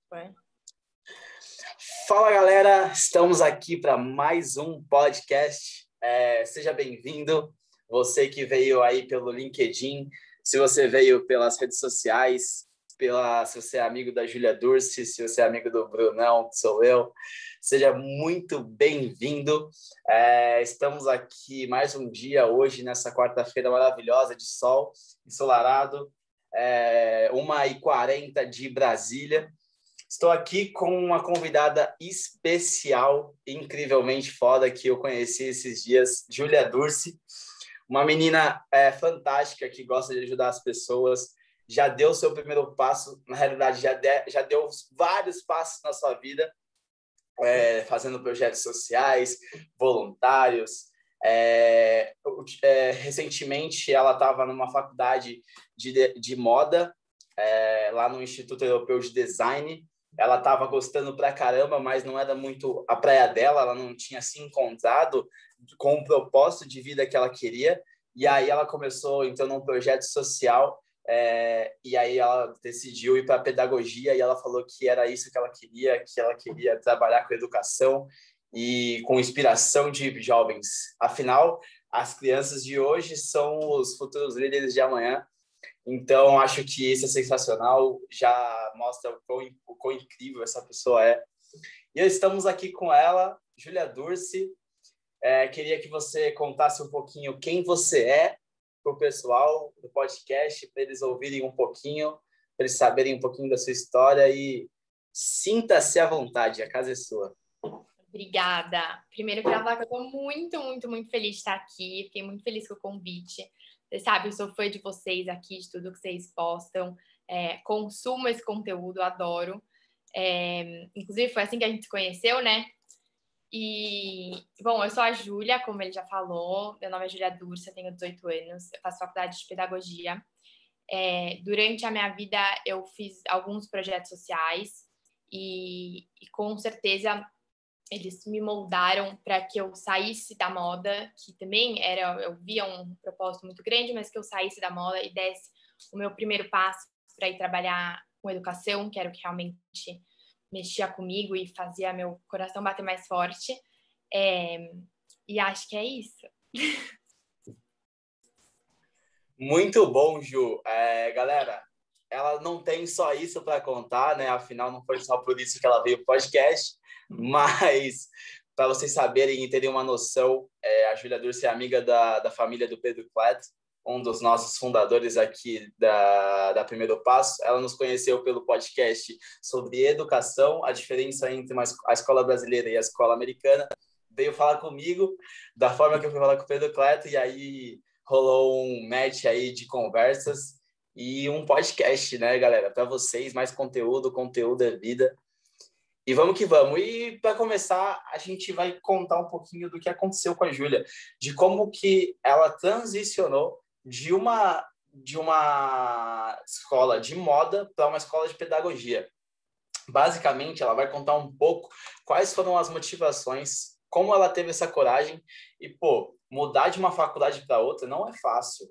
Foi. Fala, galera! Estamos aqui para mais um podcast. Seja bem-vindo, você que veio aí pelo LinkedIn, se você veio pelas redes sociais, se você é amigo da Júlia Dursi, se você é amigo do Brunão, que sou eu, seja muito bem-vindo. Estamos aqui mais um dia hoje, nessa quarta-feira maravilhosa de sol, ensolarado, 1h40 de Brasília. Estou aqui com uma convidada especial, incrivelmente foda, que eu conheci esses dias, Júlia Dursi, uma menina fantástica que gosta de ajudar as pessoas, já deu seu primeiro passo, na realidade já deu vários passos na sua vida, fazendo projetos sociais, voluntários. Recentemente ela estava numa faculdade de moda, lá no Instituto Europeu de Design. Ela estava gostando pra caramba, mas não era muito a praia dela, ela não tinha se encontrado com o propósito de vida que ela queria, e aí ela começou, então, num projeto social, e aí ela decidiu ir para a pedagogia, e ela falou que era isso que ela queria trabalhar com educação e com inspiração de jovens. Afinal, as crianças de hoje são os futuros líderes de amanhã. Então, acho que isso é sensacional, já mostra o quão incrível essa pessoa é. E estamos aqui com ela, Júlia Dursi. Queria que você contasse um pouquinho quem você é para o pessoal do podcast, para eles ouvirem um pouquinho, para eles saberem um pouquinho da sua história e sinta-se à vontade, a casa é sua. Obrigada. Primeiro, quero falar que eu estou muito, muito, muito feliz de estar aqui. Fiquei muito feliz com o convite. Você sabe, eu sou fã de vocês aqui, de tudo que vocês postam. Consumo esse conteúdo, adoro. Inclusive, foi assim que a gente se conheceu, né? E, bom, eu sou a Júlia, como ele já falou. Meu nome é Júlia Dursi, eu tenho 18 anos. Eu faço faculdade de pedagogia. Durante a minha vida, eu fiz alguns projetos sociais e com certeza eles me moldaram para que eu saísse da moda, que também eu via um propósito muito grande, mas que eu saísse da moda e desse o meu primeiro passo para ir trabalhar com educação, que era o que realmente mexia comigo e fazia meu coração bater mais forte. E acho que é isso. Muito bom, Ju. Galera, ela não tem só isso para contar, né? Afinal, não foi só por isso que ela veio para o podcast, mas para vocês saberem e terem uma noção, a Júlia Dursi é amiga da família do Pedro Cleto, um dos nossos fundadores aqui da Primeiro Passo. Ela nos conheceu pelo podcast sobre educação, a diferença entre a escola brasileira e a escola americana. Veio falar comigo da forma que eu fui falar com o Pedro Cleto, e aí rolou um match aí de conversas e um podcast, né, galera? Para vocês, mais conteúdo é vida. E vamos que vamos. E para começar, a gente vai contar um pouquinho do que aconteceu com a Júlia, de como que ela transicionou de uma escola de moda para uma escola de pedagogia. Basicamente, ela vai contar um pouco quais foram as motivações, como ela teve essa coragem e, mudar de uma faculdade para outra não é fácil.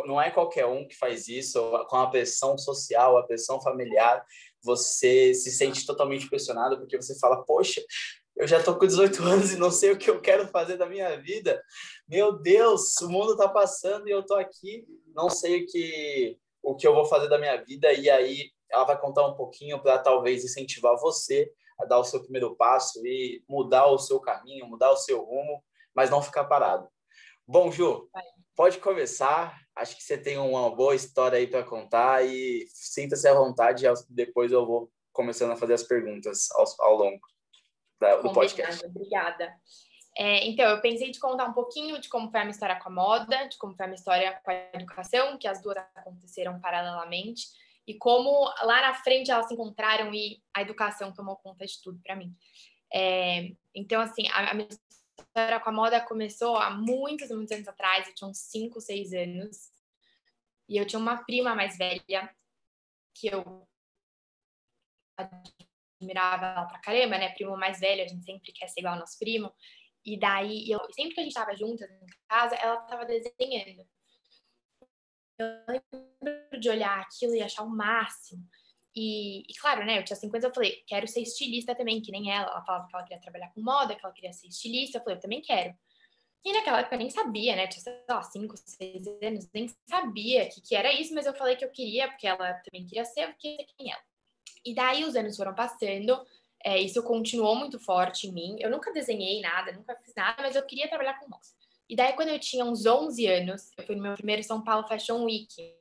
Não é qualquer um que faz isso, com a pressão social, a pressão familiar, você se sente totalmente pressionado, porque você fala, poxa, eu já estou com 18 anos e não sei o que eu quero fazer da minha vida. Meu Deus, o mundo está passando e eu estou aqui, não sei o que eu vou fazer da minha vida. E aí ela vai contar um pouquinho para talvez incentivar você a dar o seu primeiro passo e mudar o seu caminho, mudar o seu rumo, mas não ficar parado. Bom, Ju, pode começar. Acho que você tem uma boa história aí para contar e sinta-se à vontade. Depois eu vou começando a fazer as perguntas ao longo do podcast. Obrigada. Então, eu pensei de contar um pouquinho de como foi a minha história com a moda, de como foi a minha história com a educação, que as duas aconteceram paralelamente, e como lá na frente elas se encontraram e a educação tomou conta de tudo para mim. Então, assim, a minha história com a moda começou há muitos anos atrás. Eu tinha uns 5, 6 anos. E eu tinha uma prima mais velha que eu admirava ela pra caramba, né? Primo mais velho, a gente sempre quer ser igual ao nosso primo. E daí, sempre que a gente tava juntas em casa, ela tava desenhando. Eu lembro de olhar aquilo e achar o máximo. E claro, né, eu tinha 5 anos, eu falei, quero ser estilista também, que nem ela. Ela falava que ela queria trabalhar com moda, que ela queria ser estilista. Eu falei, eu também quero. E naquela época eu nem sabia, né? Tinha, sei lá, 5, 6 anos, nem sabia que era isso, mas eu falei que eu queria, porque ela também queria ser, eu queria ser quem ela. E daí os anos foram passando, isso continuou muito forte em mim. Eu nunca desenhei nada, nunca fiz nada, mas eu queria trabalhar com moda. E daí, quando eu tinha uns 11 anos, eu fui no meu primeiro São Paulo Fashion Week.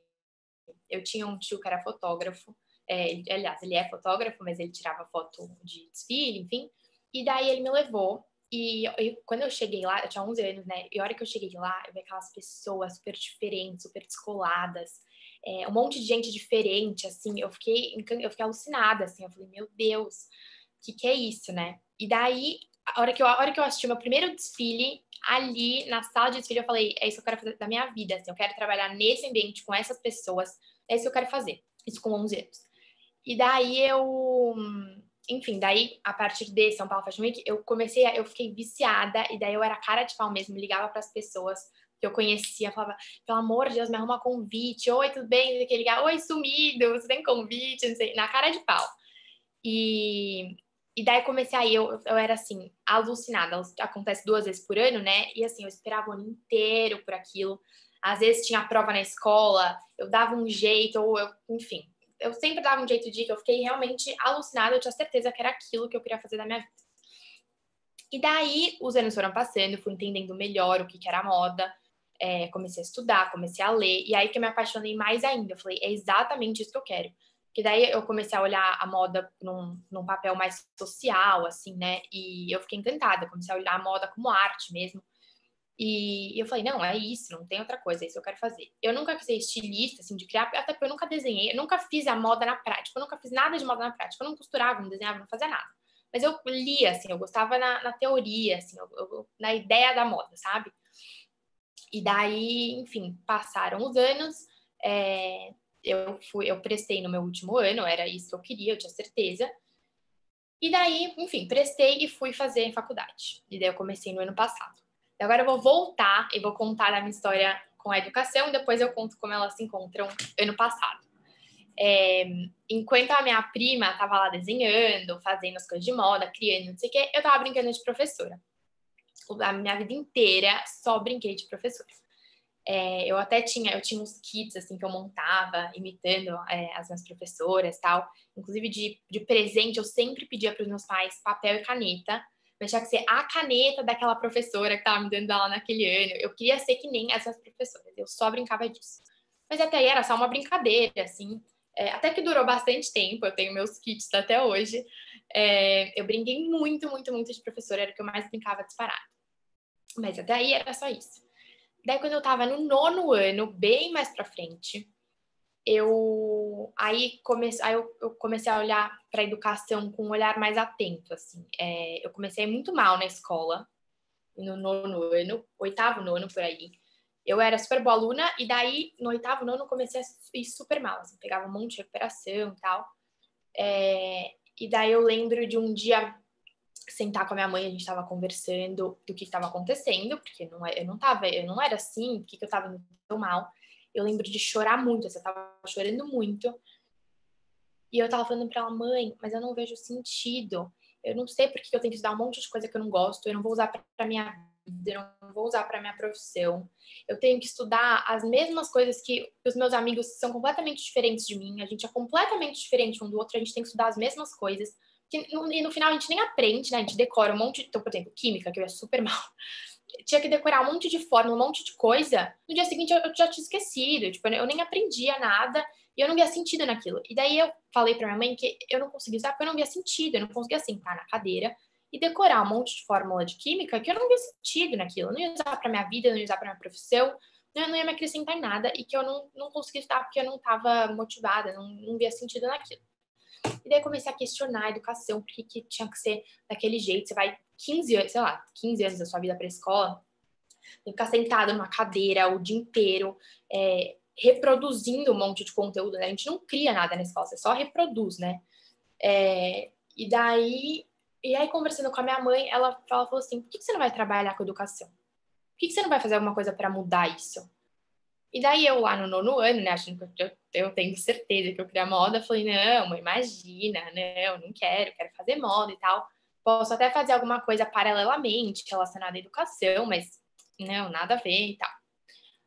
Eu tinha um tio que era fotógrafo, aliás, ele é fotógrafo, mas ele tirava foto de desfile, enfim. E daí ele me levou. E quando eu cheguei lá, eu tinha 11 anos, né? E a hora que eu cheguei lá, eu vi aquelas pessoas super diferentes, super descoladas, um monte de gente diferente, assim. Eu fiquei alucinada, assim. Eu falei, meu Deus, o que é isso, né? E daí, a hora que eu assisti o meu primeiro desfile, ali na sala de desfile, eu falei, é isso que eu quero fazer da minha vida, assim. Eu quero trabalhar nesse ambiente com essas pessoas. É isso que eu quero fazer. Isso com 11 anos. E daí enfim, daí, a partir de São Paulo Fashion Week, eu fiquei viciada, e daí eu era cara de pau mesmo, ligava para as pessoas que eu conhecia, falava, pelo amor de Deus, me arruma convite, oi, tudo bem? Que ligar, oi, sumido, você tem convite? Não sei, na cara de pau. E daí comecei aí, eu era assim, alucinada. Acontece 2 vezes por ano, né? E assim, eu esperava o ano inteiro por aquilo. Às vezes tinha prova na escola, eu dava um jeito, enfim, eu sempre dava um jeito de ir, que eu fiquei realmente alucinada, eu tinha certeza que era aquilo que eu queria fazer da minha vida. E daí, os anos foram passando, fui entendendo melhor o que era moda, comecei a estudar, comecei a ler, e aí que eu me apaixonei mais ainda. Eu falei, é exatamente isso que eu quero. Porque daí eu comecei a olhar a moda num papel mais social, assim, né? E eu fiquei encantada, comecei a olhar a moda como arte mesmo. E eu falei, não, é isso, não tem outra coisa, é isso que eu quero fazer. Eu nunca quis ser estilista, assim, de criar, até porque eu nunca desenhei, eu nunca fiz a moda na prática, eu nunca fiz nada de moda na prática, eu não costurava, não desenhava, não fazia nada. Mas eu lia, assim, eu gostava na teoria, assim, na ideia da moda, sabe? E daí, enfim, passaram os anos, eu prestei no meu último ano, era isso que eu queria, eu tinha certeza. E daí, enfim, prestei e fui fazer faculdade. E daí eu comecei no ano passado. Agora eu vou voltar e vou contar a minha história com a educação, e depois eu conto como elas se encontram ano passado. Enquanto a minha prima estava lá desenhando, fazendo as coisas de moda, criando, não sei o quê, eu estava brincando de professora. A minha vida inteira só brinquei de professora. Eu tinha uns kits assim que eu montava imitando as minhas professoras, tal. Inclusive de presente eu sempre pedia para os meus pais papel e caneta, mas tinha que ser a caneta daquela professora que estava me dando aula naquele ano. Eu queria ser que nem essas professoras. Eu só brincava disso. Mas até aí era só uma brincadeira, assim. Até que durou bastante tempo. Eu tenho meus kits até hoje. Eu brinquei muito, muito, muito de professora. Era o que eu mais brincava disparado. Mas até aí era só isso. Daí, quando eu tava no 9º ano, bem mais pra frente, eu comecei a olhar para a educação com um olhar mais atento, assim. Eu comecei muito mal na escola, no 9º ano, 8º, 9º, por aí. Eu era super boa aluna, e daí, no 8º, 9º, comecei a ir super mal, assim, pegava um monte de recuperação e tal. E daí eu lembro de um dia sentar com a minha mãe, a gente tava conversando do que estava acontecendo, porque eu não era assim, porque eu tava indo tão mal. Eu lembro de chorar muito, assim, eu tava chorando muito. E eu tava falando pra ela, mãe, mas eu não vejo sentido. Eu não sei porque eu tenho que estudar um monte de coisa que eu não gosto, eu não vou usar pra minha vida, eu não vou usar pra minha profissão. Eu tenho que estudar as mesmas coisas que os meus amigos são completamente diferentes de mim, a gente é completamente diferente um do outro, a gente tem que estudar as mesmas coisas. E no final a gente nem aprende, né? A gente decora um monte de. Então, por exemplo, química, que eu ia super mal. Tinha que decorar um monte de fórmula, um monte de coisa. No dia seguinte eu já tinha esquecido. Tipo, eu nem aprendia nada e eu não via sentido naquilo. E daí eu falei pra minha mãe que eu não conseguia usar porque eu não via sentido. Eu não conseguia sentar na cadeira e decorar um monte de fórmula de química que eu não via sentido naquilo. Eu não ia usar pra minha vida, eu não ia usar pra minha profissão, eu não ia me acrescentar em nada e que eu não conseguia estudar porque eu não estava motivada, não via sentido naquilo. E daí eu comecei a questionar a educação, porque que tinha que ser daquele jeito. Você vai 15 anos, sei lá, 15 anos da sua vida para a escola, tem que ficar sentado numa cadeira o dia inteiro, reproduzindo um monte de conteúdo, né? A gente não cria nada na escola, você só reproduz, né? E aí, conversando com a minha mãe, ela falou assim, por que você não vai trabalhar com educação? Por que você não vai fazer alguma coisa para mudar isso? E daí eu lá no 9º ano, né, achando que eu tenho certeza que eu queria moda, falei, não, mãe, imagina, não quero fazer moda e tal. Posso até fazer alguma coisa paralelamente relacionada à educação, mas não, nada a ver e tal.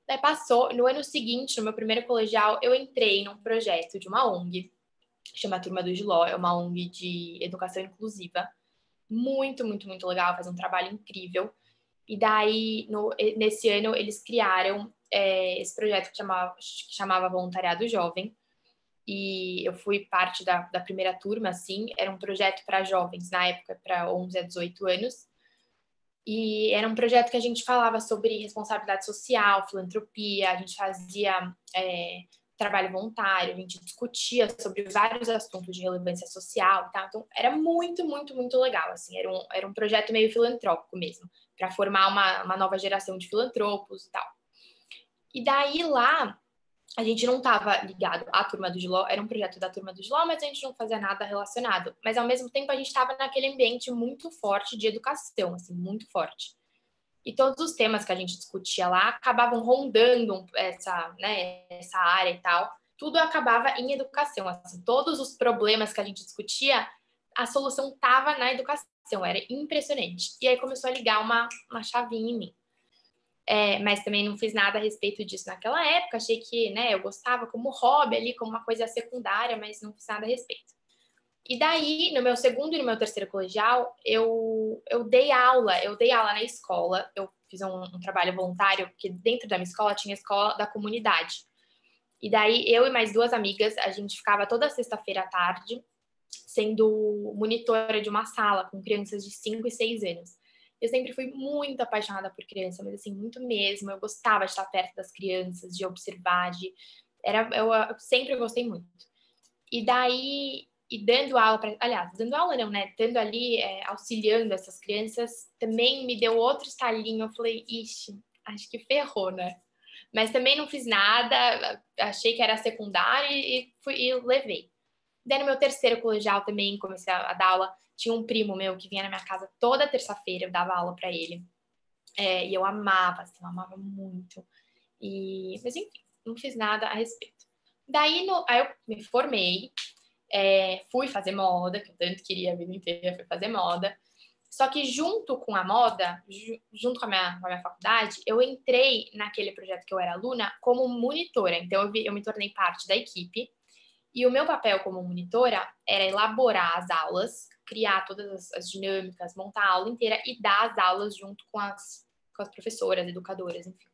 Daí passou, no ano seguinte, no meu primeiro colegial, eu entrei num projeto de uma ONG, chama Turma do Giló, é uma ONG de educação inclusiva, muito, muito, muito legal, faz um trabalho incrível. E daí, nesse ano, eles criaram esse projeto que chamava Voluntariado Jovem, e eu fui parte da primeira turma, assim, era um projeto para jovens, na época, para 11 a 18 anos, e era um projeto que a gente falava sobre responsabilidade social, filantropia, a gente fazia trabalho voluntário, a gente discutia sobre vários assuntos de relevância social, tá? Então era muito, muito, muito legal, assim, era um projeto meio filantrópico mesmo, para formar uma nova geração de filantropos e tal. E daí lá a gente não estava ligado à Turma do Giló, era um projeto da Turma do Giló, mas a gente não fazia nada relacionado. Mas, ao mesmo tempo, a gente estava naquele ambiente muito forte de educação, assim, muito forte. E todos os temas que a gente discutia lá acabavam rondando essa área e tal. Tudo acabava em educação, assim, todos os problemas que a gente discutia, a solução estava na educação, era impressionante. E aí começou a ligar uma chavinha em mim. Mas também não fiz nada a respeito disso naquela época, achei que, né, eu gostava como hobby ali, como uma coisa secundária, mas não fiz nada a respeito. E daí, no meu segundo e no meu terceiro colegial, eu dei aula na escola, eu fiz um trabalho voluntário, porque dentro da minha escola tinha a escola da comunidade. E daí, eu e mais 2 amigas, a gente ficava toda sexta-feira à tarde, sendo monitora de uma sala com crianças de 5 e 6 anos. Eu sempre fui muito apaixonada por criança, mas assim, muito mesmo. Eu gostava de estar perto das crianças, de observar, eu sempre gostei muito. E daí, dando aula, dando aula não, né? Dando ali, auxiliando essas crianças, também me deu outro estalinho. Eu falei, ixi, acho que ferrou, né? Mas também não fiz nada, achei que era secundário e levei. Daí no meu terceiro colegial também comecei a dar aula. Tinha um primo meu que vinha na minha casa toda terça-feira, eu dava aula para ele. E eu amava, assim, eu amava muito. Mas enfim, não fiz nada a respeito. Daí aí eu me formei, fui fazer moda, que eu tanto queria a vida inteira, fui fazer moda. Só que junto com a moda, junto com a minha faculdade, eu entrei naquele projeto que eu era aluna como monitora. Então eu me tornei parte da equipe. E o meu papel como monitora era elaborar as aulas, criar todas as dinâmicas, montar a aula inteira e dar as aulas junto com as professoras, educadoras, enfim.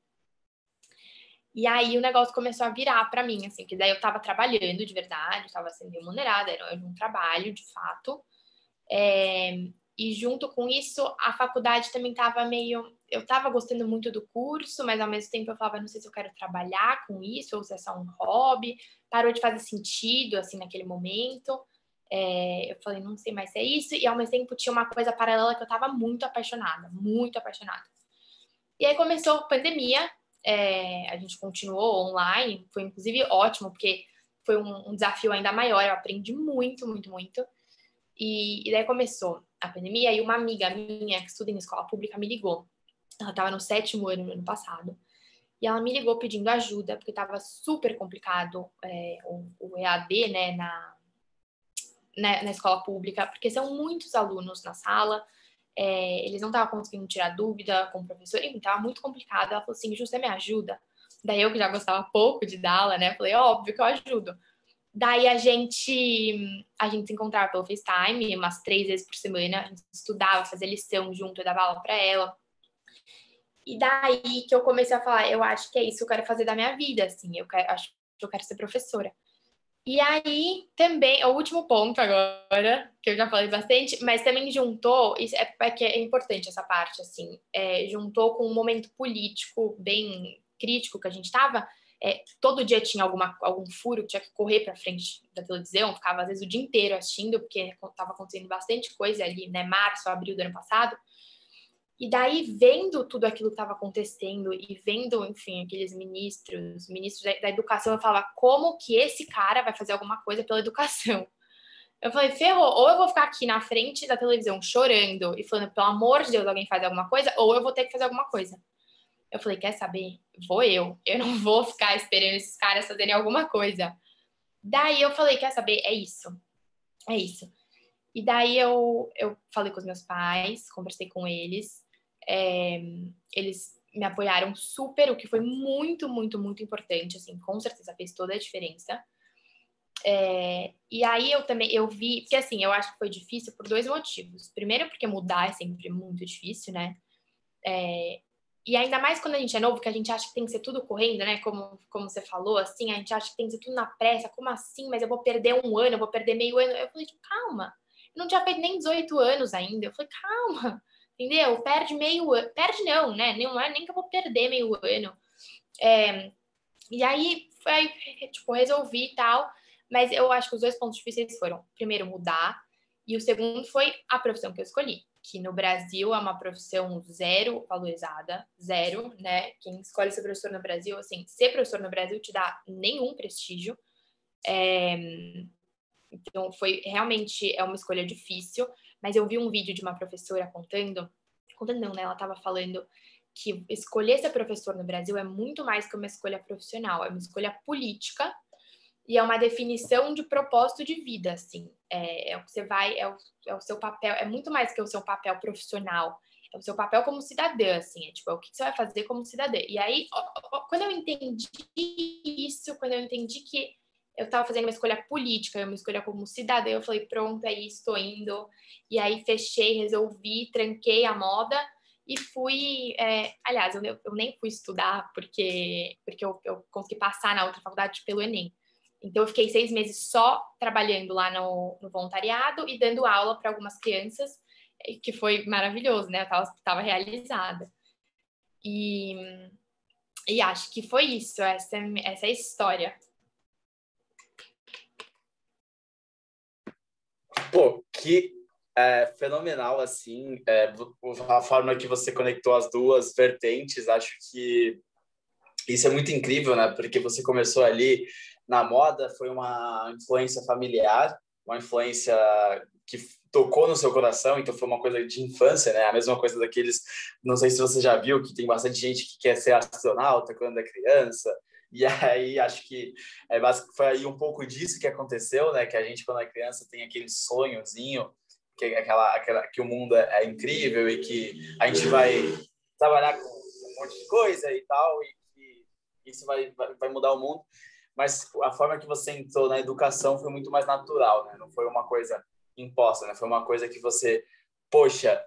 E aí o negócio começou a virar para mim, assim, que daí eu estava trabalhando de verdade, estava sendo remunerada, era um trabalho de fato. E junto com isso, a faculdade também estava meio... Eu estava gostando muito do curso, mas ao mesmo tempo eu falava, não sei se eu quero trabalhar com isso ou se é só um hobby. Parou de fazer sentido, assim, naquele momento. Eu falei, não sei mais se é isso. E ao mesmo tempo tinha uma coisa paralela que eu estava muito apaixonada, muito apaixonada. E aí começou a pandemia, a gente continuou online, foi inclusive ótimo, porque foi um desafio ainda maior, eu aprendi muito, muito, muito. E daí começou a pandemia e uma amiga minha que estuda em escola pública me ligou. Ela estava no 7º ano no ano passado. E ela me ligou pedindo ajuda, porque estava super complicado o EAD, né, na escola pública, porque são muitos alunos na sala, eles não estavam conseguindo tirar dúvida com o professor, e estava muito complicado. Ela falou assim, Ju, você me ajuda? Daí eu que já gostava pouco de dar aula, né, falei, óbvio que eu ajudo. Daí a gente se encontrava pelo FaceTime umas 3 vezes por semana, a gente estudava, fazia lição junto, eu dava aula para ela. E daí que eu comecei a falar, eu acho que é isso que eu quero fazer da minha vida, assim, acho que eu quero ser professora. E aí também, o último ponto agora, que eu já falei bastante, mas também juntou, isso que é importante essa parte, assim, juntou com um momento político bem crítico que a gente estava. Todo dia tinha algum furo, tinha que correr para frente da televisão, ficava às vezes o dia inteiro assistindo, porque estava acontecendo bastante coisa ali, né, março, abril do ano passado. E daí, vendo tudo aquilo que estava acontecendo e vendo, enfim, aqueles ministros da educação, eu falava, como que esse cara vai fazer alguma coisa pela educação? Eu falei, ferrou, ou eu vou ficar aqui na frente da televisão chorando e falando, pelo amor de Deus, alguém faz alguma coisa, ou eu vou ter que fazer alguma coisa. Eu falei, quer saber? Vou eu não vou ficar esperando esses caras fazerem alguma coisa. Daí eu falei, quer saber? É isso. E daí eu falei com os meus pais, conversei com eles, eles me apoiaram super, o que foi muito, muito, muito importante, assim, com certeza fez toda a diferença. E aí eu vi, porque assim, eu acho que foi difícil por 2 motivos. Primeiro, porque mudar é sempre muito difícil, né? E ainda mais quando a gente é novo, que a gente acha que tem que ser tudo correndo, né? Como você falou, assim, a gente acha que tem que ser tudo na pressa. Como assim? Mas eu vou perder 1 ano, eu vou perder meio ano. Eu falei, tipo, calma. Eu não tinha feito nem 18 anos ainda. Eu falei, calma, entendeu? Perde meio ano. Perde não, né? Não é nem que eu vou perder meio ano. E aí, foi, tipo, resolvi e tal. Mas eu acho que os 2 pontos difíceis foram, primeiro, mudar. E o segundo foi a profissão que eu escolhi. Que no Brasil é uma profissão zero valorizada, zero, né? Quem escolhe ser professor no Brasil, assim, ser professor no Brasil te dá nenhum prestígio. Então, foi realmente uma escolha difícil, mas eu vi um vídeo de uma professora contando não, né? Ela estava falando que escolher ser professor no Brasil é muito mais que uma escolha profissional, é uma escolha política e é uma definição de propósito de vida, assim. É o que você vai, é o seu papel, é muito mais que o seu papel profissional, é o seu papel como cidadã, assim, tipo, é o que você vai fazer como cidadã. E aí, quando eu entendi isso, quando eu entendi que eu estava fazendo uma escolha política, uma escolha como cidadã, eu falei, pronto, é isso, estou indo. E aí fechei, resolvi, tranquei a moda e fui. Aliás, eu nem fui estudar porque eu consegui passar na outra faculdade pelo Enem. Então, eu fiquei 6 meses só trabalhando lá no voluntariado e dando aula para algumas crianças, que foi maravilhoso, né? Eu estava realizada. E acho que foi isso, essa é a história. Pô, que fenomenal, assim, a forma que você conectou as duas vertentes, acho que isso é muito incrível, né? Porque você começou ali na moda, foi uma influência familiar, uma influência que tocou no seu coração, então foi uma coisa de infância, né? A mesma coisa daqueles, não sei se você já viu, que tem bastante gente que quer ser astronauta quando é criança, e aí acho que foi aí um pouco disso que aconteceu, né? Que a gente, quando é criança, tem aquele sonhozinho, que que o mundo é incrível e que a gente vai trabalhar com um monte de coisa e tal, e que isso vai mudar o mundo. Mas a forma que você entrou na educação foi muito mais natural, né? Não foi uma coisa imposta, né? Foi uma coisa que você, poxa,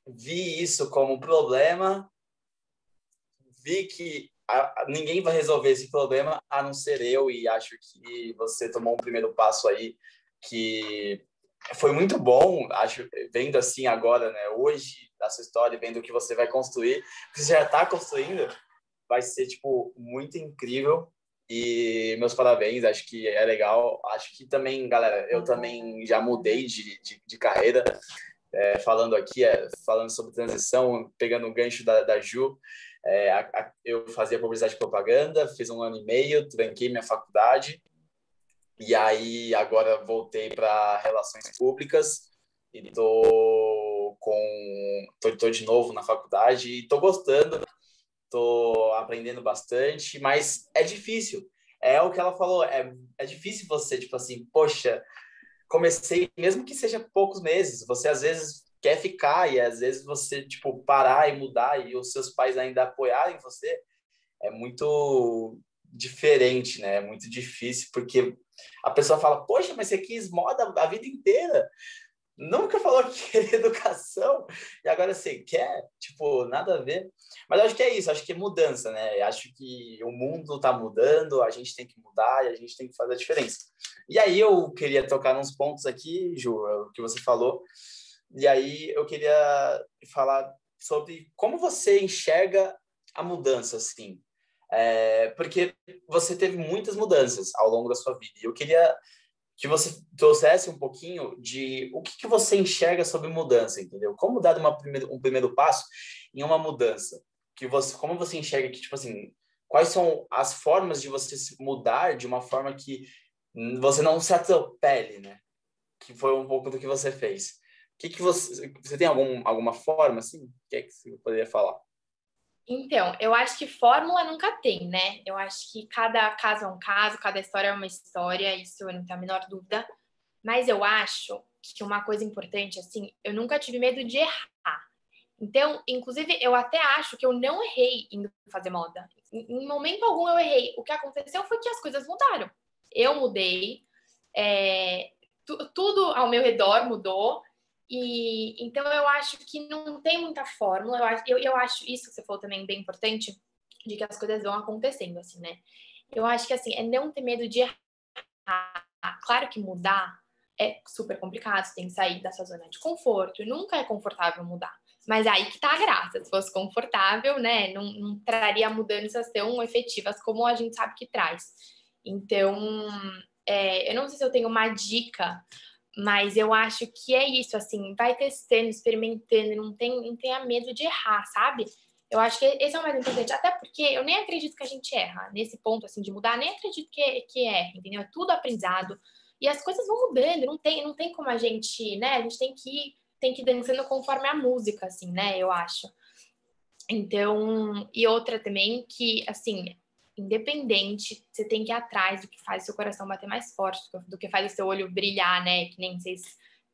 vi isso como um problema, vi que ninguém vai resolver esse problema a não ser eu, e acho que você tomou um primeiro passo aí que foi muito bom, acho, vendo assim agora, né, hoje, a sua história, vendo o que você vai construir, o que você já está construindo, vai ser, tipo, muito incrível. E meus parabéns, acho que é legal. Acho que também, galera, eu também já mudei de carreira, falando aqui, falando sobre transição, pegando o gancho da Ju. Eu fazia publicidade e propaganda, fiz 1 ano e meio, tranquei minha faculdade, e aí agora voltei para relações públicas e tô de novo na faculdade e tô gostando, tô aprendendo bastante, mas é difícil. É o que ela falou, é difícil você, tipo assim, poxa, comecei, mesmo que seja poucos meses, você às vezes quer ficar e às vezes você, tipo, parar e mudar e os seus pais ainda apoiarem você, é muito diferente, né? É muito difícil, porque a pessoa fala, poxa, mas você quis moda a vida inteira. Nunca falou que queria educação e agora você quer? Tipo, nada a ver. Mas eu acho que é isso, acho que é mudança, né? Eu acho que o mundo está mudando, a gente tem que mudar e a gente tem que fazer a diferença. E aí eu queria tocar uns pontos aqui, Ju, o que você falou, e aí eu queria falar sobre como você enxerga a mudança, assim. Porque você teve muitas mudanças ao longo da sua vida. E eu queria que você trouxesse um pouquinho de o que você enxerga sobre mudança, entendeu? Como dar um primeiro passo em uma mudança? Como você enxerga que, tipo assim, quais são as formas de você se mudar de uma forma que você não se atropele, né? Que foi um pouco do que você fez. Você tem alguma forma, assim? O que é que você poderia falar? Então, eu acho que fórmula nunca tem, né? Eu acho que cada caso é um caso, cada história é uma história, isso eu não tenho a menor dúvida. Mas eu acho que uma coisa importante, assim, eu nunca tive medo de errar. Então, inclusive, eu até acho que eu não errei indo fazer moda. Em momento algum eu errei. O que aconteceu foi que as coisas mudaram. Eu mudei, tudo ao meu redor mudou. E então eu acho que não tem muita fórmula. Eu acho isso que você falou também bem importante, de que as coisas vão acontecendo, assim, né? Eu acho que assim, é não ter medo de errar. Claro que mudar é super complicado, você tem que sair da sua zona de conforto, nunca é confortável mudar. Mas aí que tá a graça, se fosse confortável, né, não traria mudanças tão efetivas como a gente sabe que traz. Então, eu não sei se eu tenho uma dica, mas eu acho que é isso, assim, vai testando, experimentando, não tenha medo de errar, sabe? Eu acho que esse é o mais importante, até porque eu nem acredito que a gente erra nesse ponto, assim, de mudar, nem acredito que erra, entendeu? É tudo aprendizado. E as coisas vão mudando, não tem como a gente, né? A gente tem que ir dançando conforme a música, assim, né? Eu acho. Então, e outra também que, assim, independente, você tem que ir atrás do que faz o seu coração bater mais forte, do que faz o seu olho brilhar, né? Que nem vocês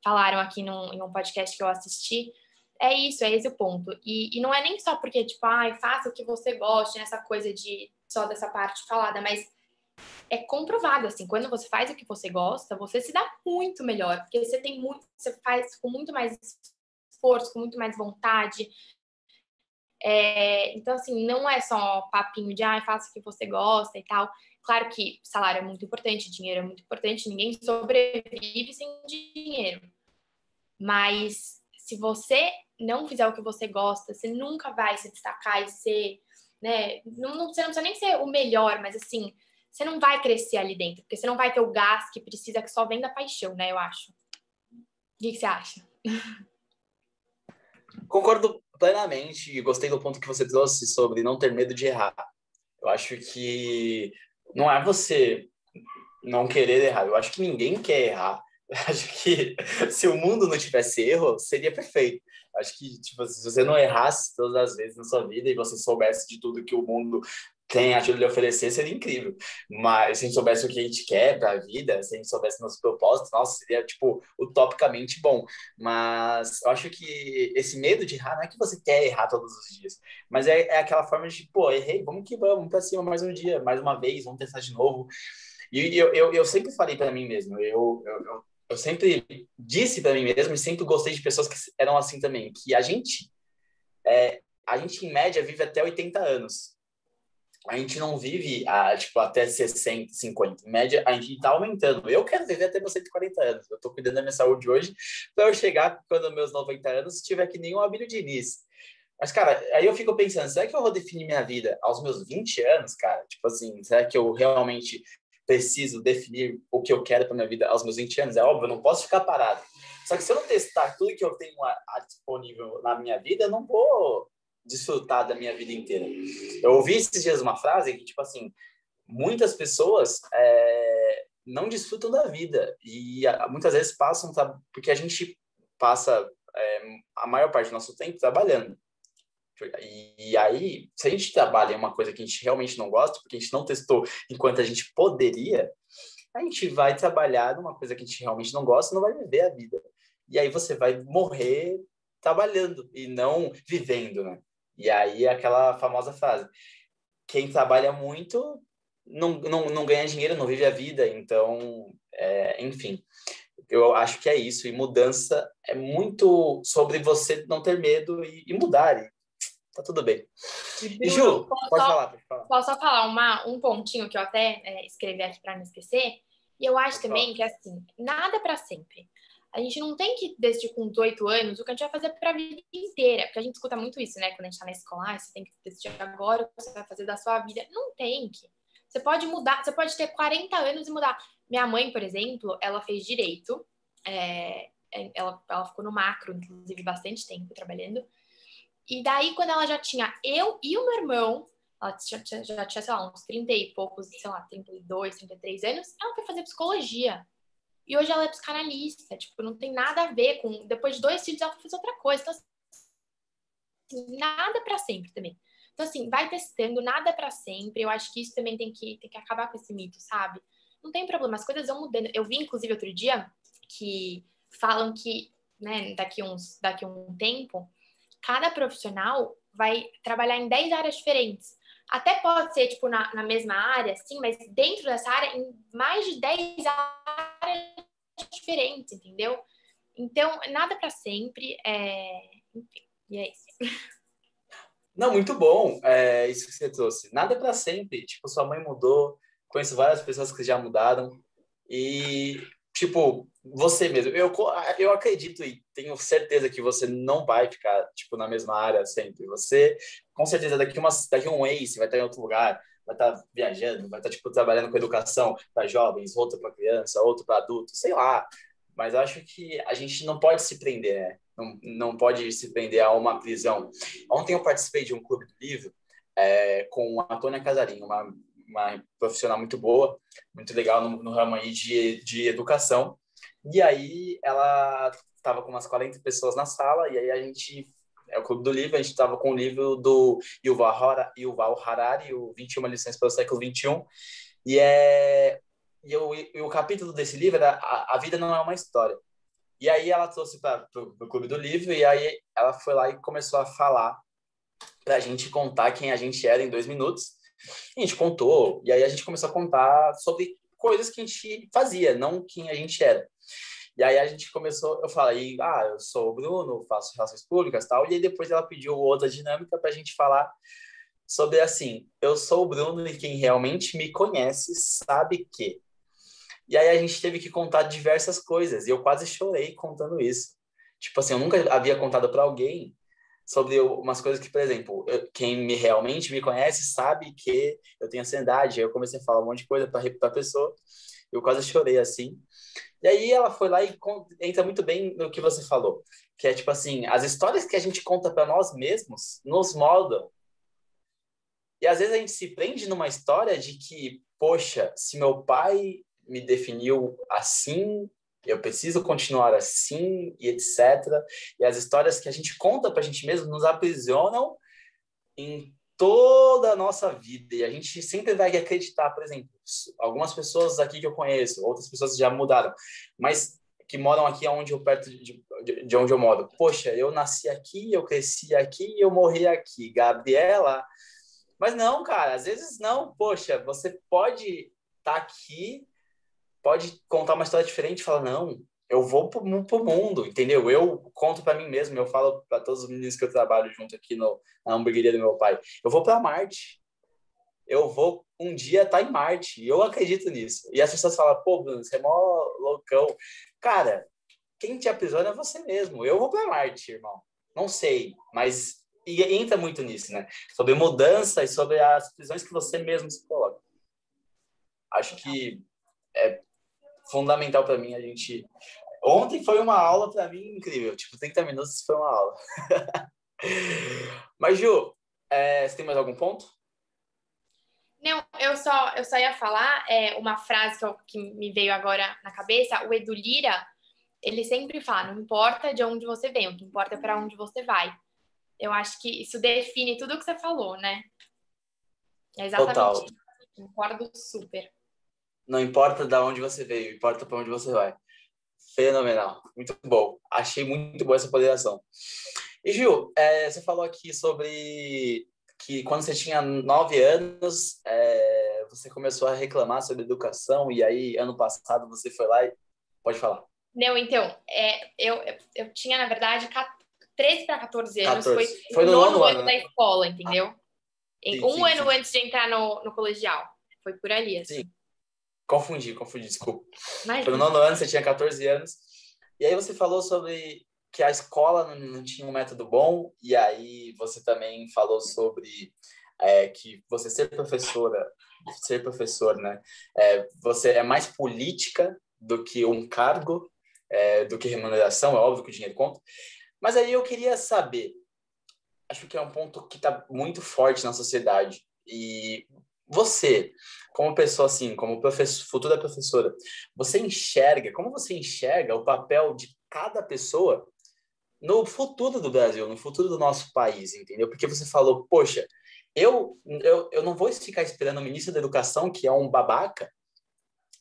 falaram aqui em um podcast que eu assisti. É isso, é esse o ponto. E não é nem só porque, tipo, ai, faça o que você goste, nessa coisa de só dessa parte falada, mas é comprovado, assim, quando você faz o que você gosta, você se dá muito melhor, porque você tem muito, você faz com muito mais esforço, com muito mais vontade. Então, assim, não é só papinho de, ah, faça o que você gosta e tal. Claro que salário é muito importante, dinheiro é muito importante, ninguém sobrevive sem dinheiro. Mas se você não fizer o que você gosta, você nunca vai se destacar e ser, né? Você não precisa nem ser o melhor, mas assim, você não vai crescer ali dentro, porque você não vai ter o gás que precisa, que só vem da paixão, né? Eu acho. O que você acha? Concordo plenamente e gostei do ponto que você trouxe sobre não ter medo de errar. Eu acho que não é você não querer errar. Eu acho que ninguém quer errar. Eu acho que se o mundo não tivesse erro, seria perfeito. Eu acho que tipo, se você não errasse todas as vezes na sua vida e você soubesse de tudo que o mundo tem a te lhe oferecer, seria incrível. Mas se a gente soubesse o que a gente quer para a vida, se a gente soubesse nossos propósitos, nossa, seria tipo utopicamente bom. Mas eu acho que esse medo de errar não é que você quer errar todos os dias, mas é aquela forma de, pô, errei, vamos que vamos para cima mais um dia, mais uma vez, vamos testar de novo. E eu sempre falei para mim mesmo, eu sempre disse para mim mesmo e sempre gostei de pessoas que eram assim também, que a gente em média vive até 80 anos. A gente não vive tipo, até 60, 50. Em média, a gente está aumentando. Eu quero viver até meus 140 anos. Eu estou cuidando da minha saúde hoje para eu chegar, quando meus 90 anos, estiver que nem um Abílio Diniz. Mas, cara, aí eu fico pensando, será que eu vou definir minha vida aos meus 20 anos, cara? Tipo assim, será que eu realmente preciso definir o que eu quero para minha vida aos meus 20 anos? É óbvio, eu não posso ficar parado. Só que se eu não testar tudo que eu tenho disponível na minha vida, eu não vou desfrutar da minha vida inteira. Eu ouvi esses dias uma frase que, tipo assim, muitas pessoas não desfrutam da vida e muitas vezes passam, porque a gente passa a maior parte do nosso tempo trabalhando. E aí, se a gente trabalha em uma coisa que a gente realmente não gosta, porque a gente não testou enquanto a gente poderia, a gente vai trabalhar numa coisa que a gente realmente não gosta e não vai viver a vida. E aí você vai morrer trabalhando e não vivendo, né? E aí é aquela famosa frase: quem trabalha muito não ganha dinheiro, não vive a vida. Então, enfim, eu acho que é isso. E mudança é muito sobre você não ter medo e mudar. E tá tudo bem. E E Bruno, Ju, pode falar, pode falar. posso só falar um pontinho que eu até escrevi aqui para não esquecer? E eu acho Pode falar. também que, assim, nada para sempre. A gente não tem que decidir com 18 anos o que a gente vai fazer para a vida inteira, porque a gente escuta muito isso, né? Quando a gente está na escola, você tem que decidir agora o que você vai fazer da sua vida. Não tem que. Você pode mudar, você pode ter 40 anos e mudar. Minha mãe, por exemplo, ela fez direito, ela ficou no macro, inclusive, bastante tempo trabalhando. E daí, quando ela já tinha eu e o meu irmão, ela já tinha, sei lá, uns 30 e poucos, sei lá, 32, 33 anos, ela foi fazer psicologia. E hoje ela é psicanalista, tipo, não tem nada a ver com. Depois de 2 filhos, ela foi fazer outra coisa. Então, assim, nada para sempre também. Então, assim, vai testando, nada para sempre. Eu acho que isso também tem que acabar com esse mito, sabe? Não tem problema, as coisas vão mudando. Eu vi, inclusive, outro dia que falam que, né, daqui um tempo, cada profissional vai trabalhar em 10 áreas diferentes. Até pode ser, tipo, na mesma área, sim, mas dentro dessa área, em mais de 10 áreas diferentes, entendeu? Então, nada para sempre. Enfim, e é isso. Não, muito bom, isso que você trouxe. Nada é para sempre. Tipo, sua mãe mudou, conheço várias pessoas que já mudaram. E, tipo, você mesmo. Eu acredito e tenho certeza que você não vai ficar, tipo, na mesma área sempre. Você, com certeza, daqui um mês, você vai estar em outro lugar, vai estar viajando, vai estar, tipo, trabalhando com educação para jovens, outra para criança, outro para adulto, sei lá. Mas eu acho que a gente não pode se prender, né? Não pode se prender a uma prisão. Ontem eu participei de um clube do livro com a Antônia Casarinho, uma profissional muito boa, muito legal no ramo aí de educação. E aí ela estava com umas 40 pessoas na sala, e aí a gente, o Clube do Livro, a gente estava com o livro do Yuval Harari, o 21 lições para o século XXI, e, e o capítulo desse livro era A Vida Não é uma História. E aí ela trouxe para o Clube do Livro, e aí ela foi lá e começou a falar para a gente contar quem a gente era em 2 minutos. A gente contou, e aí a gente começou a contar sobre coisas que a gente fazia, não quem a gente era. E aí a gente começou, eu falei, eu sou o Bruno, faço relações públicas e tal, e aí depois ela pediu outra dinâmica para a gente falar sobre assim, eu sou o Bruno e quem realmente me conhece sabe que. E aí a gente teve que contar diversas coisas, e eu quase chorei contando isso. Tipo assim, eu nunca havia contado para alguém sobre umas coisas que, por exemplo, quem realmente me conhece sabe que eu tenho ansiedade. Aí eu comecei a falar um monte de coisa para a pessoa, eu quase chorei assim. E aí ela foi lá e entra muito bem no que você falou, que é tipo assim, as histórias que a gente conta para nós mesmos nos moldam. E às vezes a gente se prende numa história de que, poxa, se meu pai me definiu assim, eu preciso continuar assim, e etc. E as histórias que a gente conta para a gente mesmo nos aprisionam em toda a nossa vida. E a gente sempre vai acreditar, por exemplo, algumas pessoas aqui que eu conheço, outras pessoas já mudaram, mas que moram aqui onde eu perto de onde eu moro. Poxa, eu nasci aqui, eu cresci aqui, eu morri aqui. Gabriela, mas não, cara, às vezes não. Poxa, você pode estar aqui, pode contar uma história diferente e falar, não, eu vou pro mundo, entendeu? Eu conto para mim mesmo, eu falo para todos os meninos que eu trabalho junto aqui na hamburgueria do meu pai, eu vou para Marte. Eu vou um dia estar em Marte. E eu acredito nisso. E as pessoas falam, pô, Bruno, você é mó loucão. Cara, quem te aprisiona é você mesmo. Eu vou para Marte, irmão. Não sei, mas e entra muito nisso, né? Sobre mudança e sobre as prisões que você mesmo se coloca. Acho que é fundamental para mim a gente. Ontem foi uma aula para mim incrível. Tipo, 30 minutos foi uma aula. Mas, Ju, você tem mais algum ponto? Não, eu só ia falar uma frase que me veio agora na cabeça. O Edu Lira, ele sempre fala, não importa de onde você vem, o que importa é para onde você vai. Eu acho que isso define tudo o que você falou, né? É exatamente Total. isso. Concordo super. Não importa de onde você veio, importa para onde você vai. Fenomenal. Muito bom. Achei muito boa essa ponderação. E, Gil, você falou aqui sobre que quando você tinha 9 anos, você começou a reclamar sobre educação e aí, ano passado, você foi lá e... Pode falar. Não, então, eu tinha, na verdade, 13 para 14 anos, foi 14. o Foi no nono nono ano ano, da né? escola, entendeu? Sim, Um sim, ano sim. antes de entrar no colegial. Foi por ali, Sim. assim. Confundi, desculpa. Foi no Imagina. nono ano, você tinha 14 anos. E aí você falou sobre que a escola não tinha um método bom, e aí você também falou sobre que você ser professor, né? Você é mais política do que um cargo, do que remuneração, é óbvio que o dinheiro conta. Mas aí eu queria saber, acho que é um ponto que está muito forte na sociedade, e você, como pessoa assim, como futura professora, como você enxerga o papel de cada pessoa no futuro do Brasil, no futuro do nosso país, entendeu? Porque você falou, poxa, eu não vou ficar esperando o ministro da Educação, que é um babaca,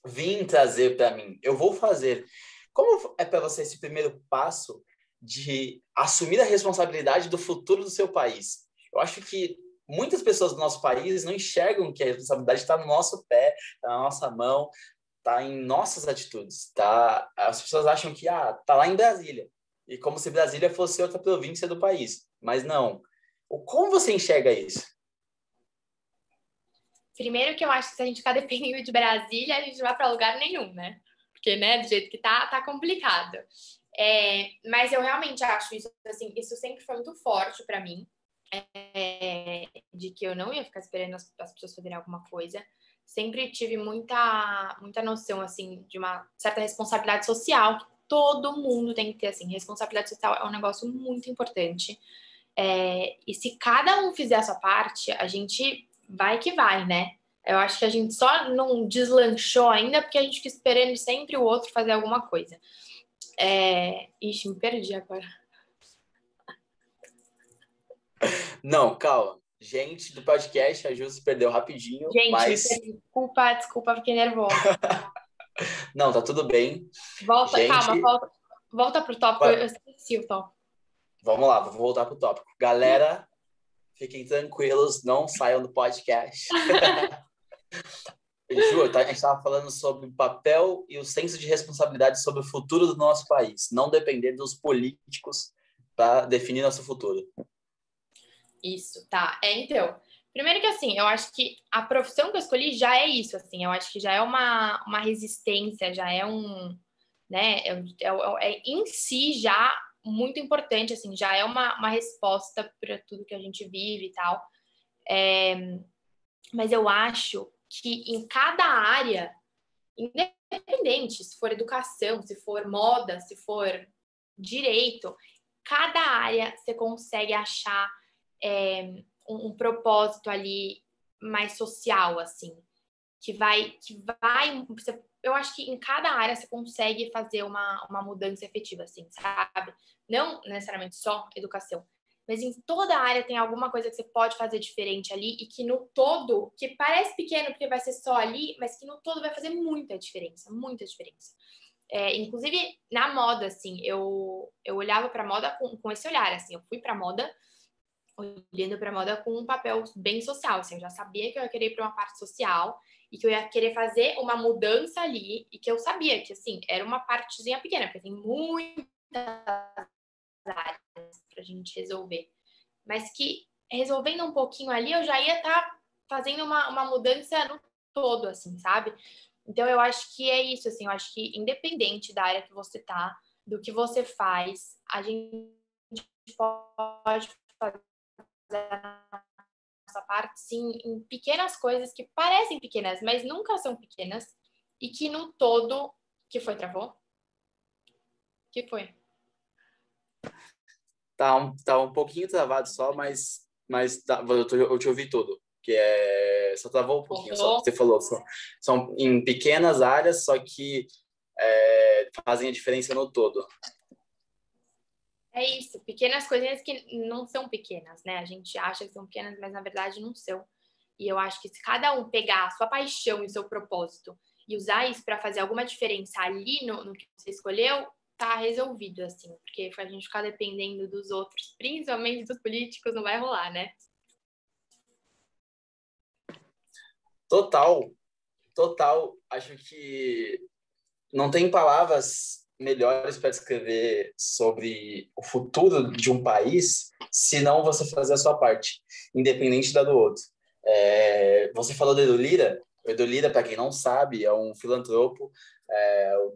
vir trazer para mim. Eu vou fazer. Como é para você esse primeiro passo de assumir a responsabilidade do futuro do seu país? Eu acho que muitas pessoas do nosso país não enxergam que a responsabilidade está no nosso pé, está na nossa mão, está em nossas atitudes, tá? As pessoas acham que tá lá em Brasília, e como se Brasília fosse outra província do país, mas não. Como você enxerga isso? Primeiro que eu acho que se a gente ficar dependendo de Brasília, a gente não vai para lugar nenhum, né? Porque, né, do jeito que tá complicado. Mas eu realmente acho isso, assim, isso sempre foi muito forte para mim, de que eu não ia ficar esperando as pessoas fazerem alguma coisa. Sempre tive muita noção, assim, de uma certa responsabilidade social, que todo mundo tem que ter, assim. Responsabilidade social é um negócio muito importante. E se cada um fizer a sua parte, a gente vai que vai, né? Eu acho que a gente só não deslanchou ainda porque a gente fica esperando sempre o outro fazer alguma coisa. Ixi, me perdi agora. Não, calma. Gente do podcast, a Ju se perdeu rapidinho, Gente, mas... me perdi. Desculpa, fiquei nervosa. Não, tá tudo bem. Calma, Gente, volta pro tópico, eu esqueci o tópico. vamos lá, vou voltar pro tópico. Galera, fiquem tranquilos, não saiam do podcast. Ju, a gente estava falando sobre o papel e o senso de responsabilidade sobre o futuro do nosso país, não depender dos políticos para definir nosso futuro. Isso, tá. Então, primeiro que assim, eu acho que a profissão que eu escolhi já é isso, assim, eu acho que já é uma resistência, já é né, em si já muito importante, assim, já é uma resposta para tudo que a gente vive e tal. Mas eu acho que em cada área, independente, se for educação, se for moda, se for direito, cada área você consegue achar um propósito ali mais social, assim, que vai, eu acho que em cada área você consegue fazer uma mudança efetiva, assim, sabe? Não necessariamente só educação, mas em toda área tem alguma coisa que você pode fazer diferente ali e que no todo, que parece pequeno porque vai ser só ali, mas que no todo vai fazer muita diferença, muita diferença. Inclusive na moda, assim, eu olhava para moda com esse olhar, assim, eu fui para moda olhando para moda com um papel bem social, assim, eu já sabia que eu ia querer ir para uma parte social e que eu ia querer fazer uma mudança ali e que eu sabia que, assim, era uma partezinha pequena, porque tem muitas áreas para a gente resolver, mas que resolvendo um pouquinho ali eu já ia estar fazendo uma mudança no todo, assim, sabe? Então eu acho que é isso, assim, eu acho que independente da área que você tá, do que você faz, a gente pode fazer nossa parte, sim, em pequenas coisas que parecem pequenas, mas nunca são pequenas, e que no todo... Que foi, travou? Que foi? Tá um pouquinho travado só, mas eu te ouvi tudo. Só travou um pouquinho, só. Voltou? Você falou, são em pequenas áreas, só que fazem a diferença no todo. É isso, pequenas coisinhas que não são pequenas, né? A gente acha que são pequenas, mas na verdade não são. E eu acho que se cada um pegar a sua paixão e o seu propósito e usar isso para fazer alguma diferença ali no que você escolheu, tá resolvido, assim. Porque a gente ficar dependendo dos outros, principalmente dos políticos, não vai rolar, né? Total, total. Acho que não tem palavras melhores para descrever sobre o futuro de um país se não você fazer a sua parte, independente da do outro. Você falou do Edu Lira. O Edu Lira, para quem não sabe, é um filantropo,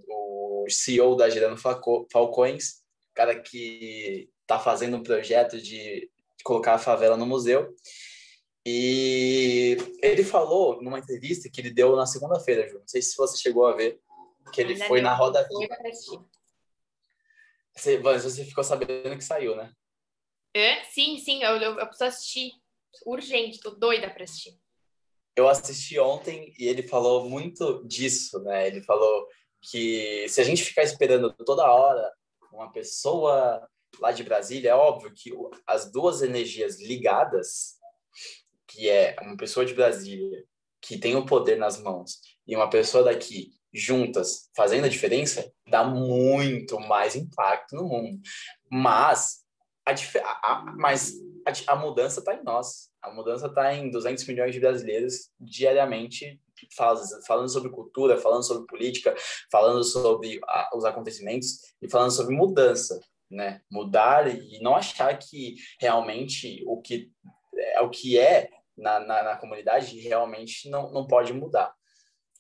o CEO da Gerando Falcões, cara que está fazendo um projeto de colocar a favela no museu. E ele falou numa entrevista que ele deu na segunda-feira, Ju. Não sei se você chegou a ver, que ele Ainda foi na não, tô Roda doida Viva. pra assistir. Você ficou sabendo que saiu, né? Sim, eu preciso assistir. Urgente, tô doida pra assistir. Eu assisti ontem e ele falou muito disso, né? Ele falou que se a gente ficar esperando toda hora uma pessoa lá de Brasília, é óbvio que as duas energias ligadas, que é uma pessoa de Brasília que tem o poder nas mãos e uma pessoa daqui juntas fazendo a diferença, dá muito mais impacto no mundo. Mas a mudança está em nós. A mudança está em 200 milhões de brasileiros diariamente falando sobre cultura, falando sobre política, falando sobre os acontecimentos e falando sobre mudança, né? Mudar e não achar que realmente o que é na comunidade realmente não pode mudar.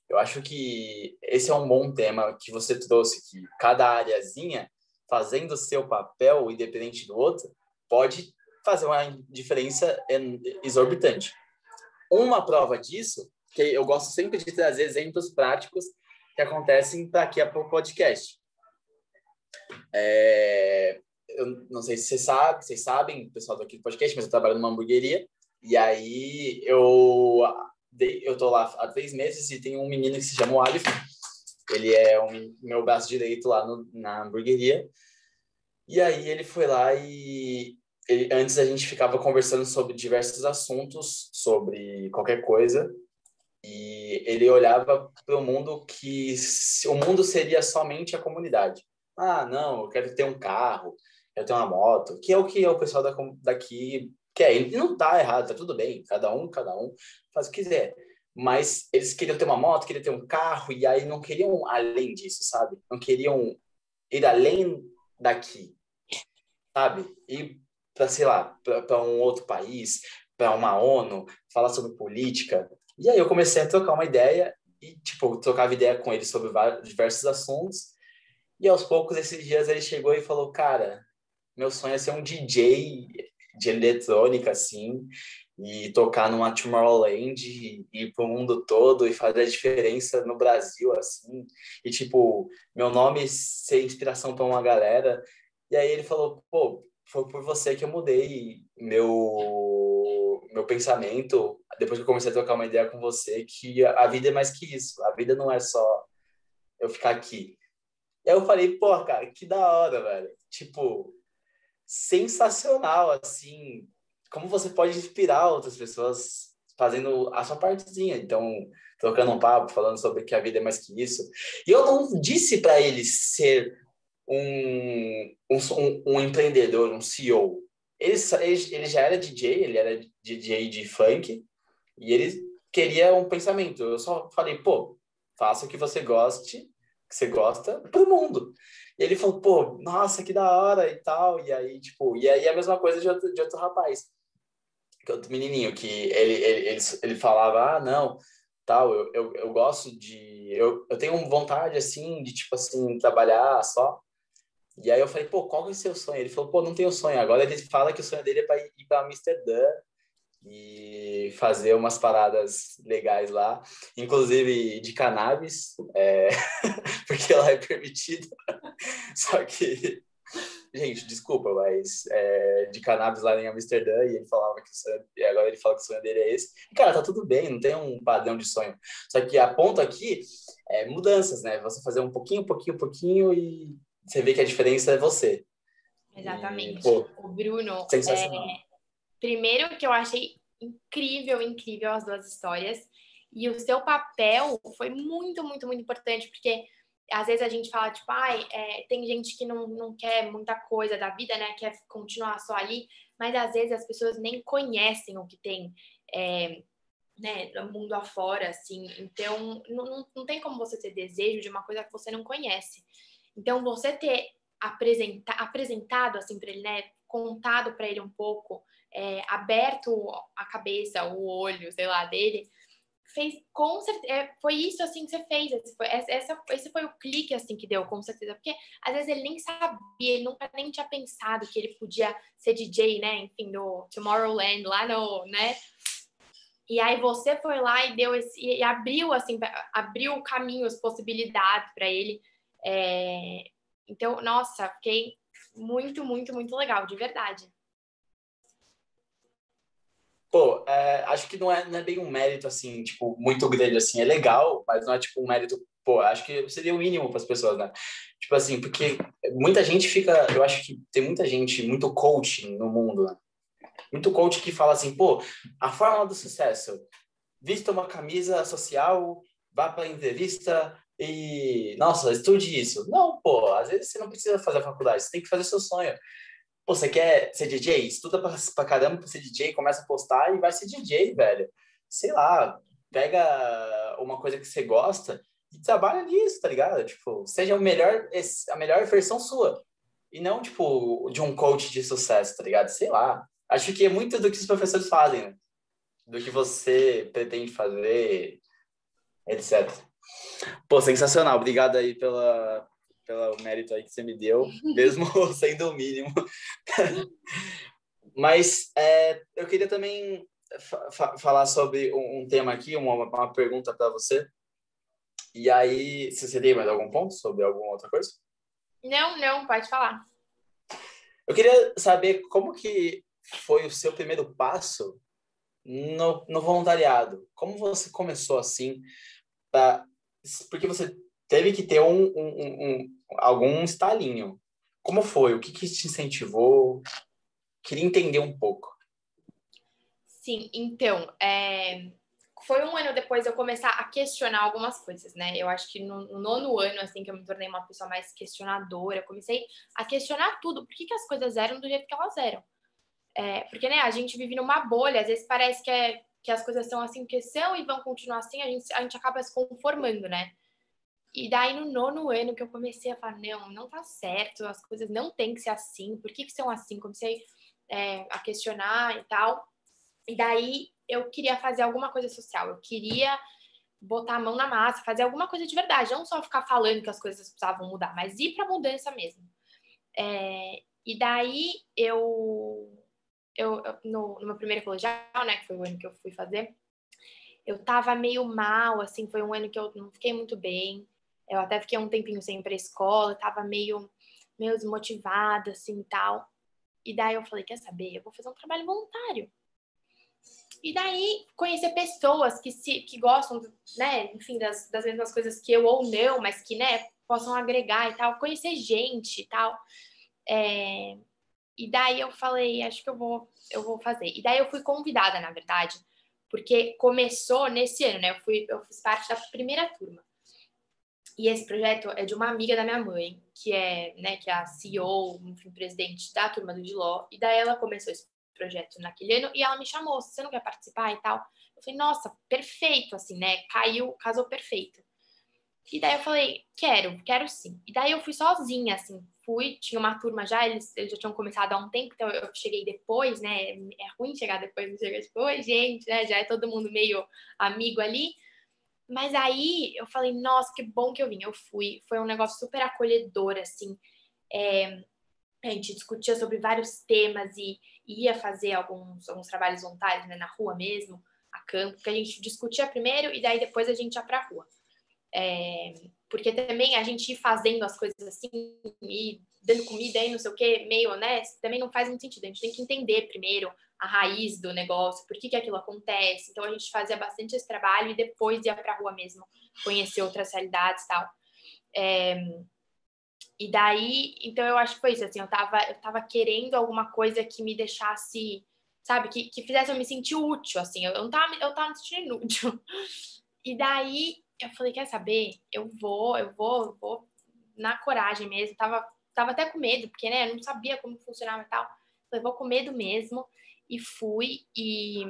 Eu acho que esse é um bom tema que você trouxe, que cada areazinha, fazendo o seu papel, independente do outro, pode fazer uma diferença exorbitante. Uma prova disso, que eu gosto sempre de trazer exemplos práticos que acontecem aqui para o podcast. Eu não sei se vocês sabem, o pessoal daqui do podcast, mas eu trabalho numa hamburgueria, e aí eu tô lá há 3 meses e tem um menino que se chama o Alif. Ele é meu braço direito lá na hamburgueria. E aí ele foi lá e antes a gente ficava conversando sobre diversos assuntos, sobre qualquer coisa. E ele olhava para o mundo que o mundo seria somente a comunidade. Ah, não, eu quero ter um carro, quero ter uma moto, que é o o pessoal daqui quer. E não tá errado, tá tudo bem, cada um faz o que quiser. Mas eles queriam ter uma moto, queriam ter um carro, e aí não queriam além disso, sabe? Não queriam ir além daqui, sabe? Ir para, sei lá, para um outro país, para uma ONU, falar sobre política. E aí eu comecei a trocar uma ideia e, tipo, trocava ideia com ele sobre diversos assuntos. E aos poucos, esses dias, ele chegou e falou, cara, meu sonho é ser um DJ de eletrônica, assim, e tocar numa Tomorrowland, e ir pro mundo todo e fazer a diferença no Brasil, assim. E, tipo, meu nome ser inspiração para uma galera. E aí ele falou, pô, foi por você que eu mudei meu pensamento, depois que eu comecei a trocar uma ideia com você, que a vida é mais que isso. A vida não é só eu ficar aqui. E aí eu falei, pô, cara, que da hora, velho. Tipo, sensacional, assim. Como você pode inspirar outras pessoas fazendo a sua partezinha. Então, trocando um papo, falando sobre que a vida é mais que isso. E eu não disse para ele ser um empreendedor, um CEO. Ele já era DJ, ele era DJ de funk, e ele queria um pensamento. Eu só falei, pô, faça o que você goste, que você gosta, pro mundo. E ele falou, pô, nossa, que da hora e tal. E aí, tipo, e aí a mesma coisa de outro rapaz, que é outro menininho, que ele falava, ah, não, tal, eu gosto de... Eu tenho vontade, assim, de, tipo assim, trabalhar só. E aí eu falei, pô, qual que é o seu sonho? Ele falou, pô, não tenho sonho. Agora ele fala que o sonho dele é para ir para Amsterdã e fazer umas paradas legais lá, inclusive de cannabis, porque lá é permitido. Só que, gente, desculpa, mas de cannabis lá em Amsterdã, e ele falava que o sonho, e agora ele fala que o sonho dele é esse. E, cara, tá tudo bem, não tem um padrão de sonho. Só que a ponto aqui é mudanças, né? Você fazer um pouquinho, e você vê que a diferença é você. E, Exatamente. pô, O Bruno, sensacional. primeiro que eu achei incrível, incrível as duas histórias. E o seu papel foi muito, muito, muito importante, porque às vezes a gente fala, tipo, ai, tem gente que não quer muita coisa da vida, né? Quer continuar só ali, mas às vezes as pessoas nem conhecem o que tem, né, no mundo afora, assim. Então, não tem como você ter desejo de uma coisa que você não conhece. Então, você ter apresentado, assim, para ele, né? Contado para ele um pouco, aberto a cabeça, o olho, sei lá, dele, fez com certeza. Foi isso assim que você fez. Esse foi o clique assim que deu, com certeza. Porque às vezes ele nem sabia, ele nunca nem tinha pensado que ele podia ser DJ, né? Enfim, do Tomorrowland, lá no, né? E aí você foi lá e deu e abriu assim, abriu caminhos, possibilidades para ele. Então, nossa, fiquei muito, muito, muito legal, de verdade. Pô, acho que não é bem um mérito, assim, tipo, muito grande, assim. É legal, mas não é, tipo, um mérito... Pô, acho que seria o mínimo para as pessoas, né? Tipo assim, porque muita gente fica... Eu acho que tem muita gente, muito coaching no mundo, né? Muito coach que fala assim, pô, a fórmula do sucesso: vista uma camisa social, vá para a entrevista e, nossa, estude isso. Não, pô, às vezes você não precisa fazer a faculdade, você tem que fazer seu sonho. Pô, você quer ser DJ? Estuda pra caramba pra ser DJ, começa a postar e vai ser DJ, velho. Sei lá, pega uma coisa que você gosta e trabalha nisso, tá ligado? Tipo, seja a melhor versão sua. E não, tipo, de um coach de sucesso, tá ligado? Sei lá. Acho que é muito do que os professores fazem, né? Do que você pretende fazer, etc. Pô, sensacional. Obrigado aí pelo mérito aí que você me deu, mesmo sendo o mínimo. Mas eu queria também falar sobre um tema aqui, uma pergunta para você. E aí, se você tem mais algum ponto sobre alguma outra coisa? Não, pode falar. Eu queria saber como que foi o seu primeiro passo no voluntariado. Como você começou assim? Pra, porque você teve que ter algum estalinho. Como foi? O que te incentivou? Queria entender um pouco. Sim, então, foi um ano depois eu começar a questionar algumas coisas, né? Eu acho que no nono ano, assim, que eu me tornei uma pessoa mais questionadora, eu comecei a questionar tudo. Por que as coisas eram do jeito que elas eram? Porque, né, a gente vive numa bolha, às vezes parece que as coisas são assim que são e vão continuar assim, a gente acaba se conformando, né? E daí, no nono ano, que eu comecei a falar, não tá certo, as coisas não têm que ser assim, por que são assim? Comecei a questionar e tal. E daí, eu queria fazer alguma coisa social, eu queria botar a mão na massa, fazer alguma coisa de verdade, não só ficar falando que as coisas precisavam mudar, mas ir pra mudança mesmo. E daí, no meu primeiro colegial, né, que foi o ano que eu fui fazer, eu tava meio mal, assim, foi um ano que eu não fiquei muito bem. Eu até fiquei um tempinho sem ir pra escola, tava meio desmotivada, assim, e tal. E daí eu falei, quer saber? Eu vou fazer um trabalho voluntário. E daí, conhecer pessoas que gostam, né, enfim, das mesmas coisas que eu ou não, mas que, né, possam agregar e tal. Conhecer gente e tal. E daí eu falei, acho que eu vou fazer. E daí eu fui convidada, na verdade, porque começou nesse ano, né? Eu fiz parte da primeira turma. E esse projeto é de uma amiga da minha mãe, que é, né, que é a CEO, enfim, presidente da turma do Diló. E daí ela começou esse projeto naquele ano e ela me chamou, você não quer participar e tal? Eu falei, nossa, perfeito, assim, né? Casou perfeito. E daí eu falei, quero sim. E daí eu fui sozinha, assim, tinha uma turma já, eles já tinham começado há um tempo, então eu cheguei depois, né? É ruim chegar depois, não chega depois, gente, né? Já é todo mundo meio amigo ali. Mas aí eu falei, nossa, que bom que eu vim. Eu fui, foi um negócio super acolhedor, assim. A gente discutia sobre vários temas e ia fazer alguns trabalhos voluntários, né, na rua mesmo, a campo, que a gente discutia primeiro e daí depois a gente ia pra rua. Porque também a gente ir fazendo as coisas assim e dando comida aí, não sei o que, meio honesto, também não faz muito sentido. A gente tem que entender primeiro a raiz do negócio, por que aquilo acontece. Então a gente fazia bastante esse trabalho e depois ia pra rua mesmo, conhecer outras realidades e tal. E daí, então eu acho que foi isso, assim, eu tava querendo alguma coisa que me deixasse, sabe, que fizesse eu me sentir útil, assim, eu tava me sentindo inútil. E daí eu falei, quer saber? Eu vou na coragem mesmo. Tava até com medo, porque, né, eu não sabia como funcionava e tal. Falei, vou com medo mesmo. E fui. E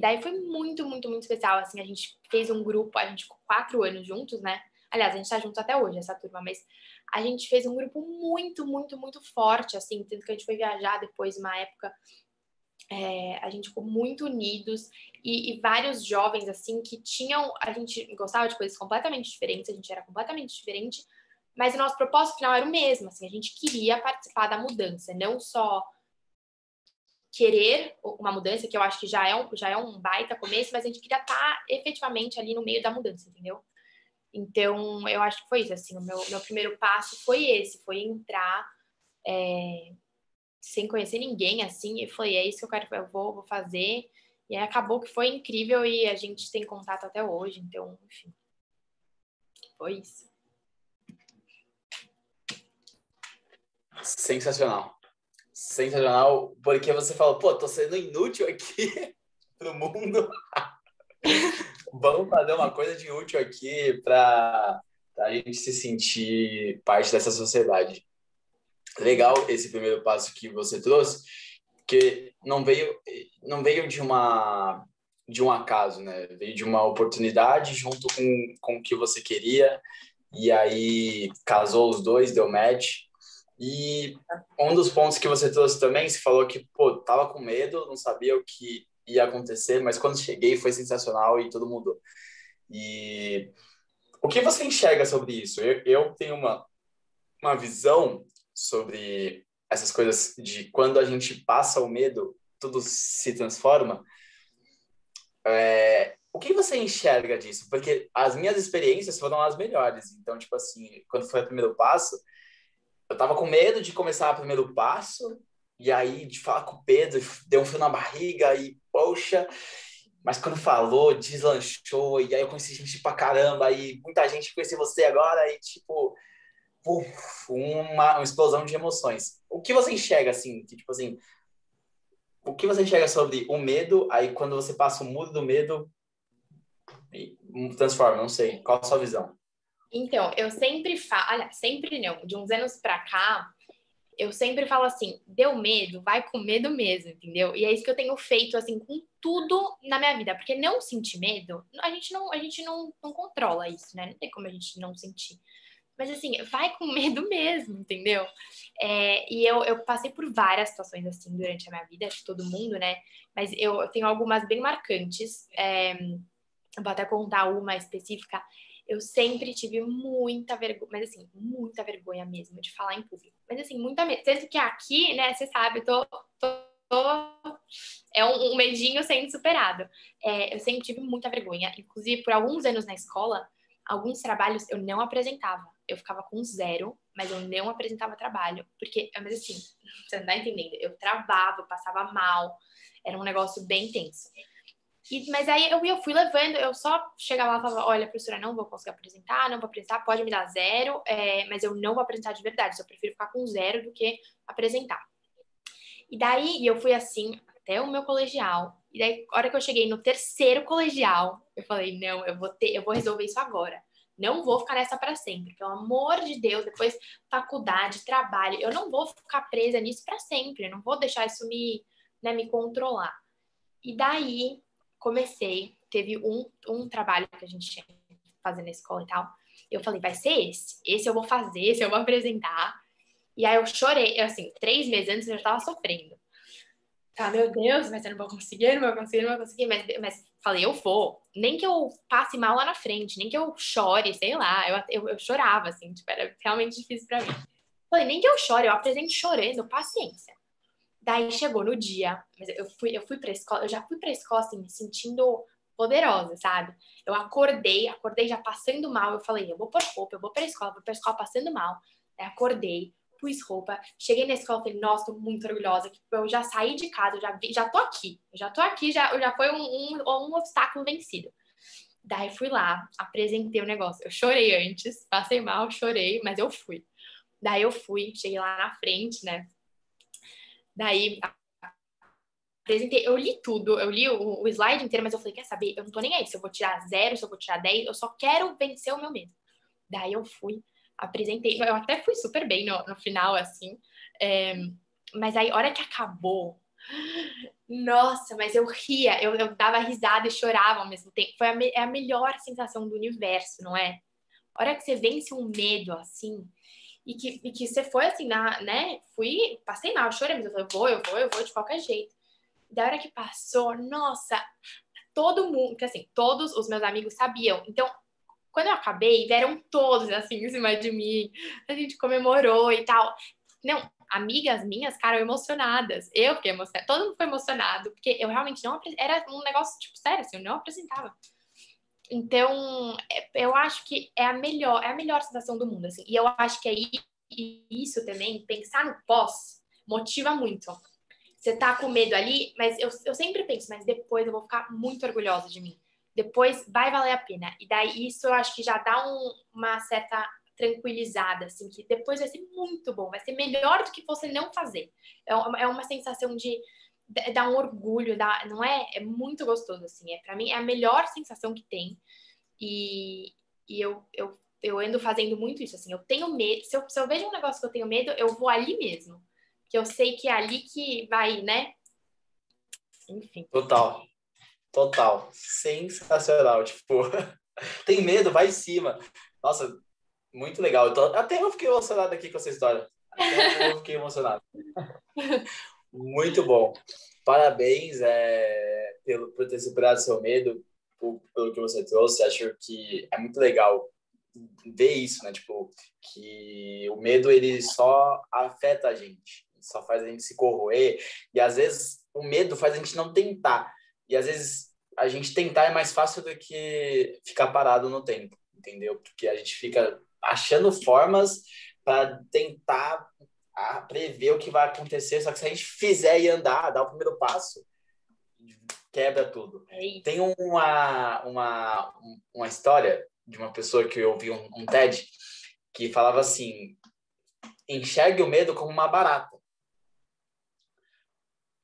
daí foi muito, muito, muito especial. Assim, a gente fez um grupo, a gente ficou 4 anos juntos, né? Aliás, a gente tá junto até hoje, essa turma, mas a gente fez um grupo muito, muito, muito forte, assim, tanto que a gente foi viajar depois, uma época a gente ficou muito unidos e vários jovens, assim, que tinham... A gente gostava de coisas completamente diferentes, a gente era completamente diferente, mas o nosso propósito final era o mesmo, assim, a gente queria participar da mudança, não só querer uma mudança, que eu acho que já é um baita começo, mas a gente queria estar efetivamente ali no meio da mudança, entendeu? Então, eu acho que foi isso, assim, o meu primeiro passo foi esse, foi entrar sem conhecer ninguém, assim, e falei, é isso que eu quero, eu vou fazer. E aí acabou que foi incrível e a gente tem contato até hoje, então, enfim. Foi isso. Sensacional. Sensacional, porque você falou, pô, tô sendo inútil aqui pro mundo. Vamos fazer uma coisa de útil aqui para a gente se sentir parte dessa sociedade. Legal esse primeiro passo que você trouxe, que não veio de um acaso, né? Veio de uma oportunidade junto com o que você queria, e aí casou os dois, deu match. E um dos pontos que você trouxe também, você falou que, pô, tava com medo, não sabia o que ia acontecer, mas quando cheguei foi sensacional e tudo mudou. E o que você enxerga sobre isso? Eu tenho uma visão sobre essas coisas de quando a gente passa o medo, tudo se transforma. O que você enxerga disso? Porque as minhas experiências foram as melhores. Então, tipo assim, quando foi o primeiro passo, eu tava com medo de começar o primeiro passo, e aí de falar com o Pedro, deu um frio na barriga, e poxa, mas quando falou, deslanchou, e aí eu conheci gente pra caramba, e muita gente conhece você agora, e tipo, puf, uma explosão de emoções. O que você enxerga, assim, que, tipo assim, o que você enxerga sobre o medo, aí quando você passa o muro do medo, transforma, não sei, qual a sua visão? Então, eu sempre falo, aliás, sempre não, de uns anos pra cá, eu sempre falo assim, deu medo, vai com medo mesmo, entendeu? E é isso que eu tenho feito, assim, com tudo na minha vida, porque não sentir medo, a gente não controla isso, né? Não tem como a gente não sentir. Mas assim, vai com medo mesmo, entendeu? E eu passei por várias situações assim durante a minha vida, acho que todo mundo, né? Mas eu tenho algumas bem marcantes. Eu vou até contar uma específica. Eu sempre tive muita vergonha, mas assim, muita vergonha mesmo de falar em público. Mas assim, muita medo. Tanto que aqui, né, você sabe, é um medinho sendo superado. Eu sempre tive muita vergonha. Inclusive, por alguns anos na escola, alguns trabalhos eu não apresentava. Eu ficava com 0, mas eu não apresentava trabalho. Porque, mas assim, você não tá entendendo. Eu travava, eu passava mal. Era um negócio bem tenso. Mas aí eu fui levando, eu só chegava lá e falava, olha, professora, não vou conseguir apresentar, não vou apresentar, pode me dar 0, mas eu não vou apresentar de verdade, eu prefiro ficar com 0 do que apresentar. E daí eu fui assim até o meu colegial. E daí, a hora que eu cheguei no terceiro colegial, eu falei, não, eu vou resolver isso agora. Não vou ficar nessa para sempre. Pelo amor de Deus, depois faculdade, trabalho, eu não vou ficar presa nisso para sempre. Eu não vou deixar isso me controlar. E daí comecei, teve um trabalho que a gente tinha que fazer na escola e tal. Eu falei, vai ser esse. Esse eu vou fazer, esse eu vou apresentar. E aí eu chorei, assim, 3 meses antes eu já tava sofrendo. Ah, meu Deus, mas eu não vou conseguir, não vou conseguir, não vou conseguir. Mas falei, eu vou. Nem que eu passe mal lá na frente, nem que eu chore, sei lá. Eu chorava, assim, tipo, era realmente difícil pra mim. Falei, nem que eu chore, eu apresento chorando, paciência. Daí chegou no dia, mas eu fui pra escola, eu já fui pra escola, assim, me sentindo poderosa, sabe? Eu acordei já passando mal, eu falei, eu vou pôr roupa, eu vou pra escola passando mal. Daí acordei, pus roupa, cheguei na escola, falei, nossa, tô muito orgulhosa, que eu já saí de casa, já tô aqui, já foi um obstáculo vencido. Daí fui lá, apresentei o negócio, eu chorei antes, passei mal, chorei, mas eu fui. Daí eu fui, cheguei lá na frente, né? Daí apresentei, eu li tudo, eu li o slide inteiro, mas eu falei, quer saber? Eu não tô nem aí se eu vou tirar 0, se eu vou tirar 10, eu só quero vencer o meu medo. Daí eu fui, apresentei, eu até fui super bem no final, assim, mas aí, a hora que acabou, nossa, mas eu ria, eu dava risada e chorava ao mesmo tempo. É a melhor sensação do universo, não é? A hora que você vence um medo, assim, e que você foi assim, né? Passei mal, chorei, mas eu falei, eu vou de qualquer jeito. Da hora que passou, nossa, todo mundo, porque assim, todos os meus amigos sabiam. Então, quando eu acabei, vieram todos assim em cima de mim. A gente comemorou e tal. Não, amigas minhas ficaram emocionadas. Eu fiquei emocionada. Todo mundo foi emocionado, porque eu realmente não era um negócio, tipo, sério, assim, eu não apresentava. Então, eu acho que é a melhor sensação do mundo, assim. E eu acho que isso também, pensar no pós, motiva muito. você tá com medo ali, mas eu sempre penso, mas depois eu vou ficar muito orgulhosa de mim. Depois vai valer a pena. E daí isso eu acho que já dá uma certa tranquilizada, assim, que depois vai ser muito bom, vai ser melhor do que você não fazer. É uma sensação de dar um orgulho, não é? É muito gostoso, assim. Para mim, é a melhor sensação que tem. E, eu ando fazendo muito isso, assim. Eu tenho medo. Se eu vejo um negócio que eu tenho medo, eu vou ali mesmo. Que eu sei que é ali que vai, né? Enfim. Total. Total. Sensacional. Tipo, tem medo, vai em cima. Nossa, muito legal. Até eu fiquei emocionado aqui com essa história. Até eu fiquei emocionado. Muito bom. Parabéns por ter superado seu medo, pelo que você trouxe. Acho que é muito legal ver isso, né? Tipo, que o medo, ele só afeta a gente. Só faz a gente se corroer. E, às vezes, o medo faz a gente não tentar. E, às vezes, a gente tentar é mais fácil do que ficar parado no tempo, entendeu? Porque a gente fica achando formas para tentar prever o que vai acontecer, só que se a gente fizer e andar, dar o primeiro passo, quebra tudo. É isso. Tem uma história de uma pessoa que eu ouvi um TED que falava assim: enxergue o medo como uma barata,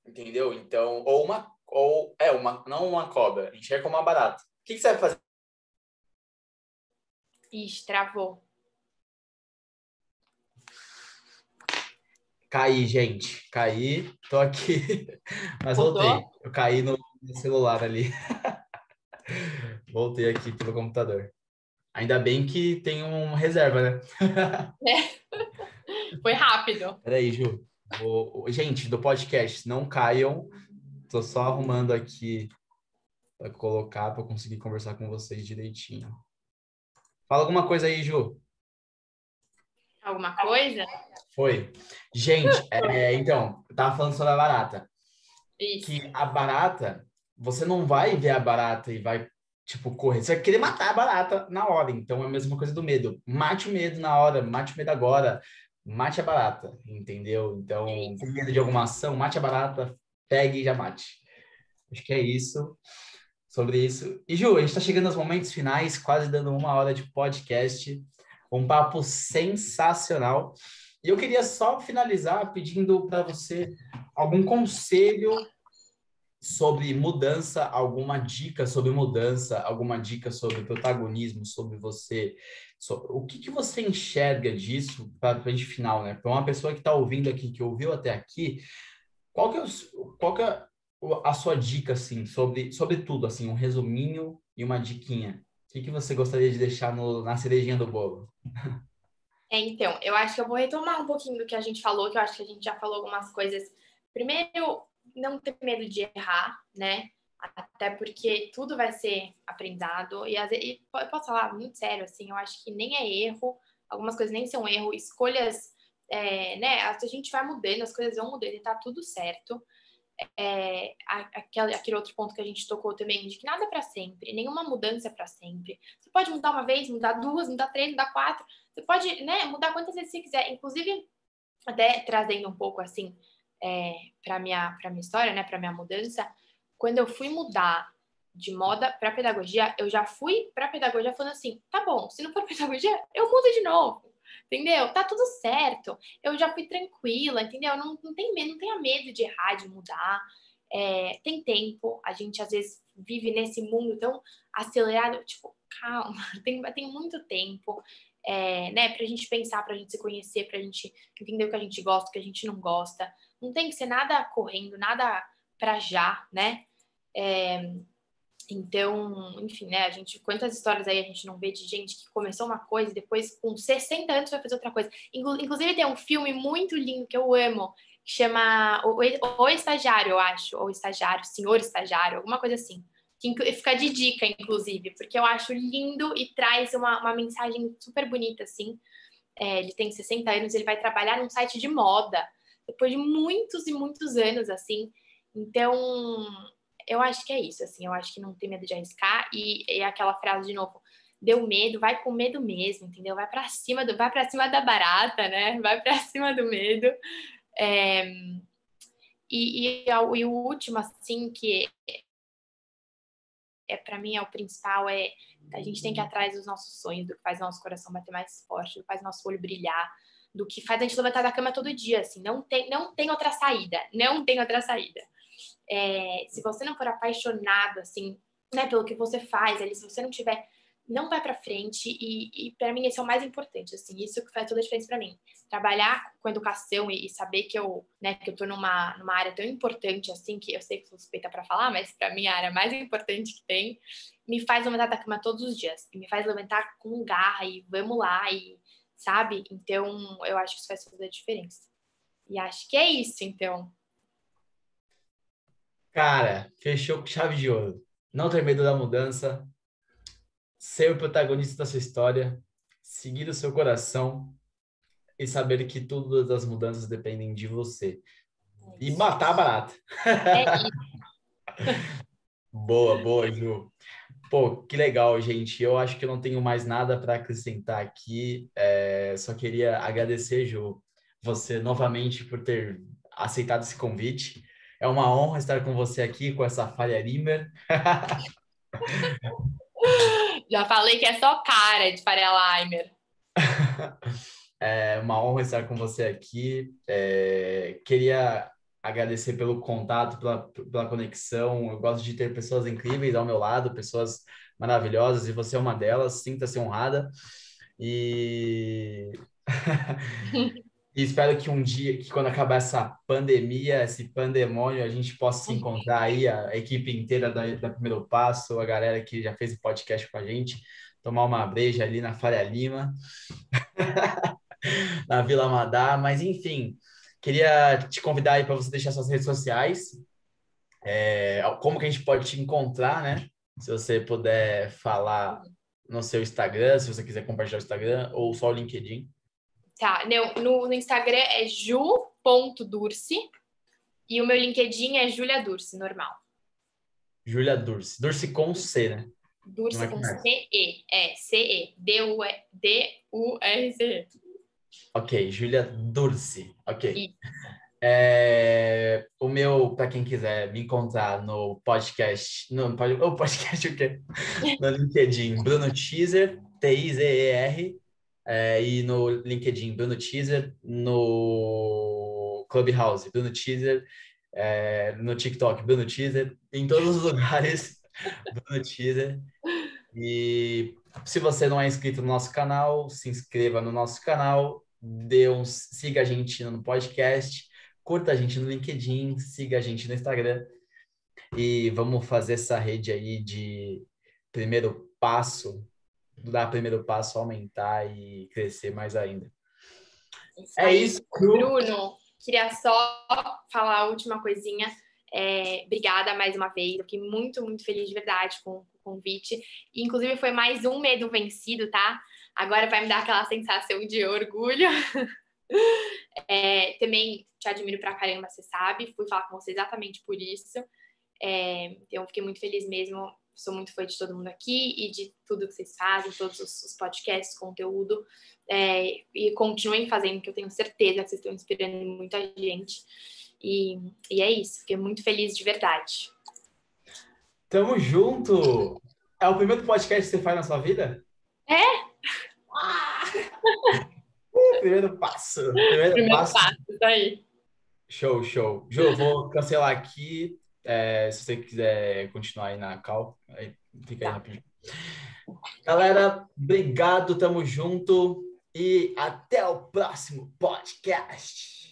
entendeu? Então, não uma cobra, enxergue como uma barata. O que você vai fazer? Ixi, travou. Caí, gente. Caí, tô aqui, mas voltei. Voltou? Eu caí no celular ali. Voltei aqui pelo computador. Ainda bem que tem uma reserva, né? Foi rápido. Peraí, Ju. Gente, do podcast, não caiam. Tô só arrumando aqui para colocar, para conseguir conversar com vocês direitinho. Fala alguma coisa aí, Ju. Alguma coisa? Foi. Gente, então, eu tava falando sobre a barata. Isso. Que a barata, você não vai ver a barata e vai, tipo, correr. Você vai querer matar a barata na hora. Então, é a mesma coisa do medo. Mate o medo na hora, mate o medo agora. Mate a barata, entendeu? É Então, isso. tem medo de alguma ação, mate a barata, pegue e já mate. Acho que é isso, sobre isso. E, Ju, a gente está chegando aos momentos finais, quase dando 1 hora de podcast. Um papo sensacional. E eu queria só finalizar pedindo para você algum conselho sobre mudança, alguma dica sobre mudança, alguma dica sobre protagonismo, sobre você, o que você enxerga disso para a gente final, né? Para uma pessoa que está ouvindo aqui, que ouviu até aqui, qual que é a sua dica, assim, sobre tudo, assim, um resuminho e uma diquinha? O que você gostaria de deixar na cerejinha do bolo? Então, eu acho que eu vou retomar um pouquinho do que a gente falou, que eu acho que a gente já falou algumas coisas. Primeiro, não ter medo de errar, né? Até porque tudo vai ser aprendizado. E eu posso falar muito sério, assim, eu acho que nem é erro, algumas coisas nem são erro, escolhas, né? A gente vai mudando, as coisas vão mudando e tá tudo certo. Aquele outro ponto que a gente tocou também, de que nada é para sempre, nenhuma mudança é para sempre. Você pode mudar uma vez, mudar duas, mudar três, mudar quatro. Você pode, né, mudar quantas vezes você quiser. Inclusive, até trazendo um pouco assim para minha história, né, para minha mudança, quando eu fui mudar de moda para pedagogia, eu já fui para pedagogia falando assim, tá bom, se não for pedagogia, eu mudo de novo. Entendeu? Tá tudo certo. Eu já fui tranquila, entendeu? Não tem medo, não tenha medo de errar, de mudar. Tem tempo, a gente às vezes vive nesse mundo tão acelerado, tipo, calma, tem muito tempo, né, pra gente pensar, pra gente se conhecer, pra gente entender o que a gente gosta, o que a gente não gosta. Não tem que ser nada correndo, nada pra já, né? Então, enfim, né? Quantas histórias aí a gente não vê de gente que começou uma coisa e depois, com 60 anos, vai fazer outra coisa. Inclusive, tem um filme muito lindo que eu amo, que chama O Estagiário, eu acho, ou Estagiário, Senhor Estagiário, alguma coisa assim. Que fica de dica, inclusive, porque eu acho lindo e traz uma mensagem super bonita, assim. Ele tem 60 anos, ele vai trabalhar num site de moda, depois de muitos e muitos anos, assim. Então, eu acho que é isso, assim, eu acho que não tem medo de arriscar e aquela frase de novo, deu medo, vai com medo mesmo, entendeu? Vai para cima da barata, né? Vai para cima do medo. É, E o último, assim, que para mim é o principal, a gente tem que ir atrás dos nossos sonhos, do que faz o nosso coração bater mais forte, do que faz o nosso olho brilhar, do que faz a gente levantar da cama todo dia, assim, não tem outra saída, não tem outra saída. Se você não for apaixonado, assim, né, pelo que você faz, ali, se você não tiver, não vai para frente, e para mim esse é o mais importante, assim, isso que faz toda a diferença para mim. Trabalhar com educação e saber que eu tô numa área tão importante, assim, que eu sei que sou suspeita para falar, mas para mim a área mais importante que tem, me faz levantar da cama todos os dias, e me faz levantar com garra, e vamos lá, e sabe? Então, eu acho que isso faz toda a diferença. E acho que é isso, então. Cara, fechou com chave de ouro. Não ter medo da mudança, ser o protagonista da sua história, seguir o seu coração e saber que todas as mudanças dependem de você. E matar a barata. É isso. Boa, boa, Ju. Pô, que legal, gente. Eu acho que eu não tenho mais nada para acrescentar aqui. Só queria agradecer, Ju, você novamente por ter aceitado esse convite. É uma honra estar com você aqui, com essa Faria Limer. Já falei que é só cara de Faria Limer. É uma honra estar com você aqui. Queria agradecer pelo contato, pela conexão. Eu gosto de ter pessoas incríveis ao meu lado, pessoas maravilhosas, e você é uma delas. Sinta-se honrada. E... e espero que um dia, que quando acabar essa pandemia, esse pandemônio, a gente possa se encontrar aí, a equipe inteira da Primeiro Passo, a galera que já fez o podcast com a gente, tomar uma breja ali na Faria Lima, na Vila Madá, mas enfim, queria te convidar aí para você deixar suas redes sociais, como que a gente pode te encontrar, né? Se você puder falar no seu Instagram, se você quiser compartilhar o Instagram, ou só o LinkedIn. Tá, no Instagram é ju.durce e o meu LinkedIn é Julia Durce, normal. Julia Durce. Durce com C, né? Durce com C-E. C-E. D-U-R-C-E. Ok, Julia Durce. Ok. E O meu, para quem quiser me encontrar no podcast, o podcast o quê? No LinkedIn, Bruno Teaser, T-I-Z-E-R, e no LinkedIn, Bruno Teaser, no Clubhouse, Bruno Teaser, no TikTok, Bruno Teaser, em todos os lugares, Bruno Teaser. E se você não é inscrito no nosso canal, se inscreva no nosso canal, siga a gente no podcast, curta a gente no LinkedIn, siga a gente no Instagram e vamos fazer essa rede aí de primeiro passo, dar primeiro passo, aumentar e crescer mais ainda. É isso, Cru. Bruno, queria só falar a última coisinha. Obrigada mais uma vez. Eu fiquei muito, muito feliz de verdade com o convite. E, inclusive, foi mais um medo vencido, tá? Agora vai me dar aquela sensação de orgulho. Também te admiro pra caramba, você sabe. Fui falar com você exatamente por isso. Então, fiquei muito feliz mesmo. Sou muito fã de todo mundo aqui e de tudo que vocês fazem, todos os podcasts, conteúdo. E continuem fazendo, que eu tenho certeza que vocês estão inspirando muita gente. E é isso. Fiquei muito feliz de verdade. Tamo junto! É o primeiro podcast que você faz na sua vida? Primeiro passo. Primeiro passo. Isso aí. Show, show. Ju, eu vou cancelar aqui. Se você quiser continuar aí na call, aí fica aí rapidinho. Galera, obrigado, tamo junto e até o próximo podcast.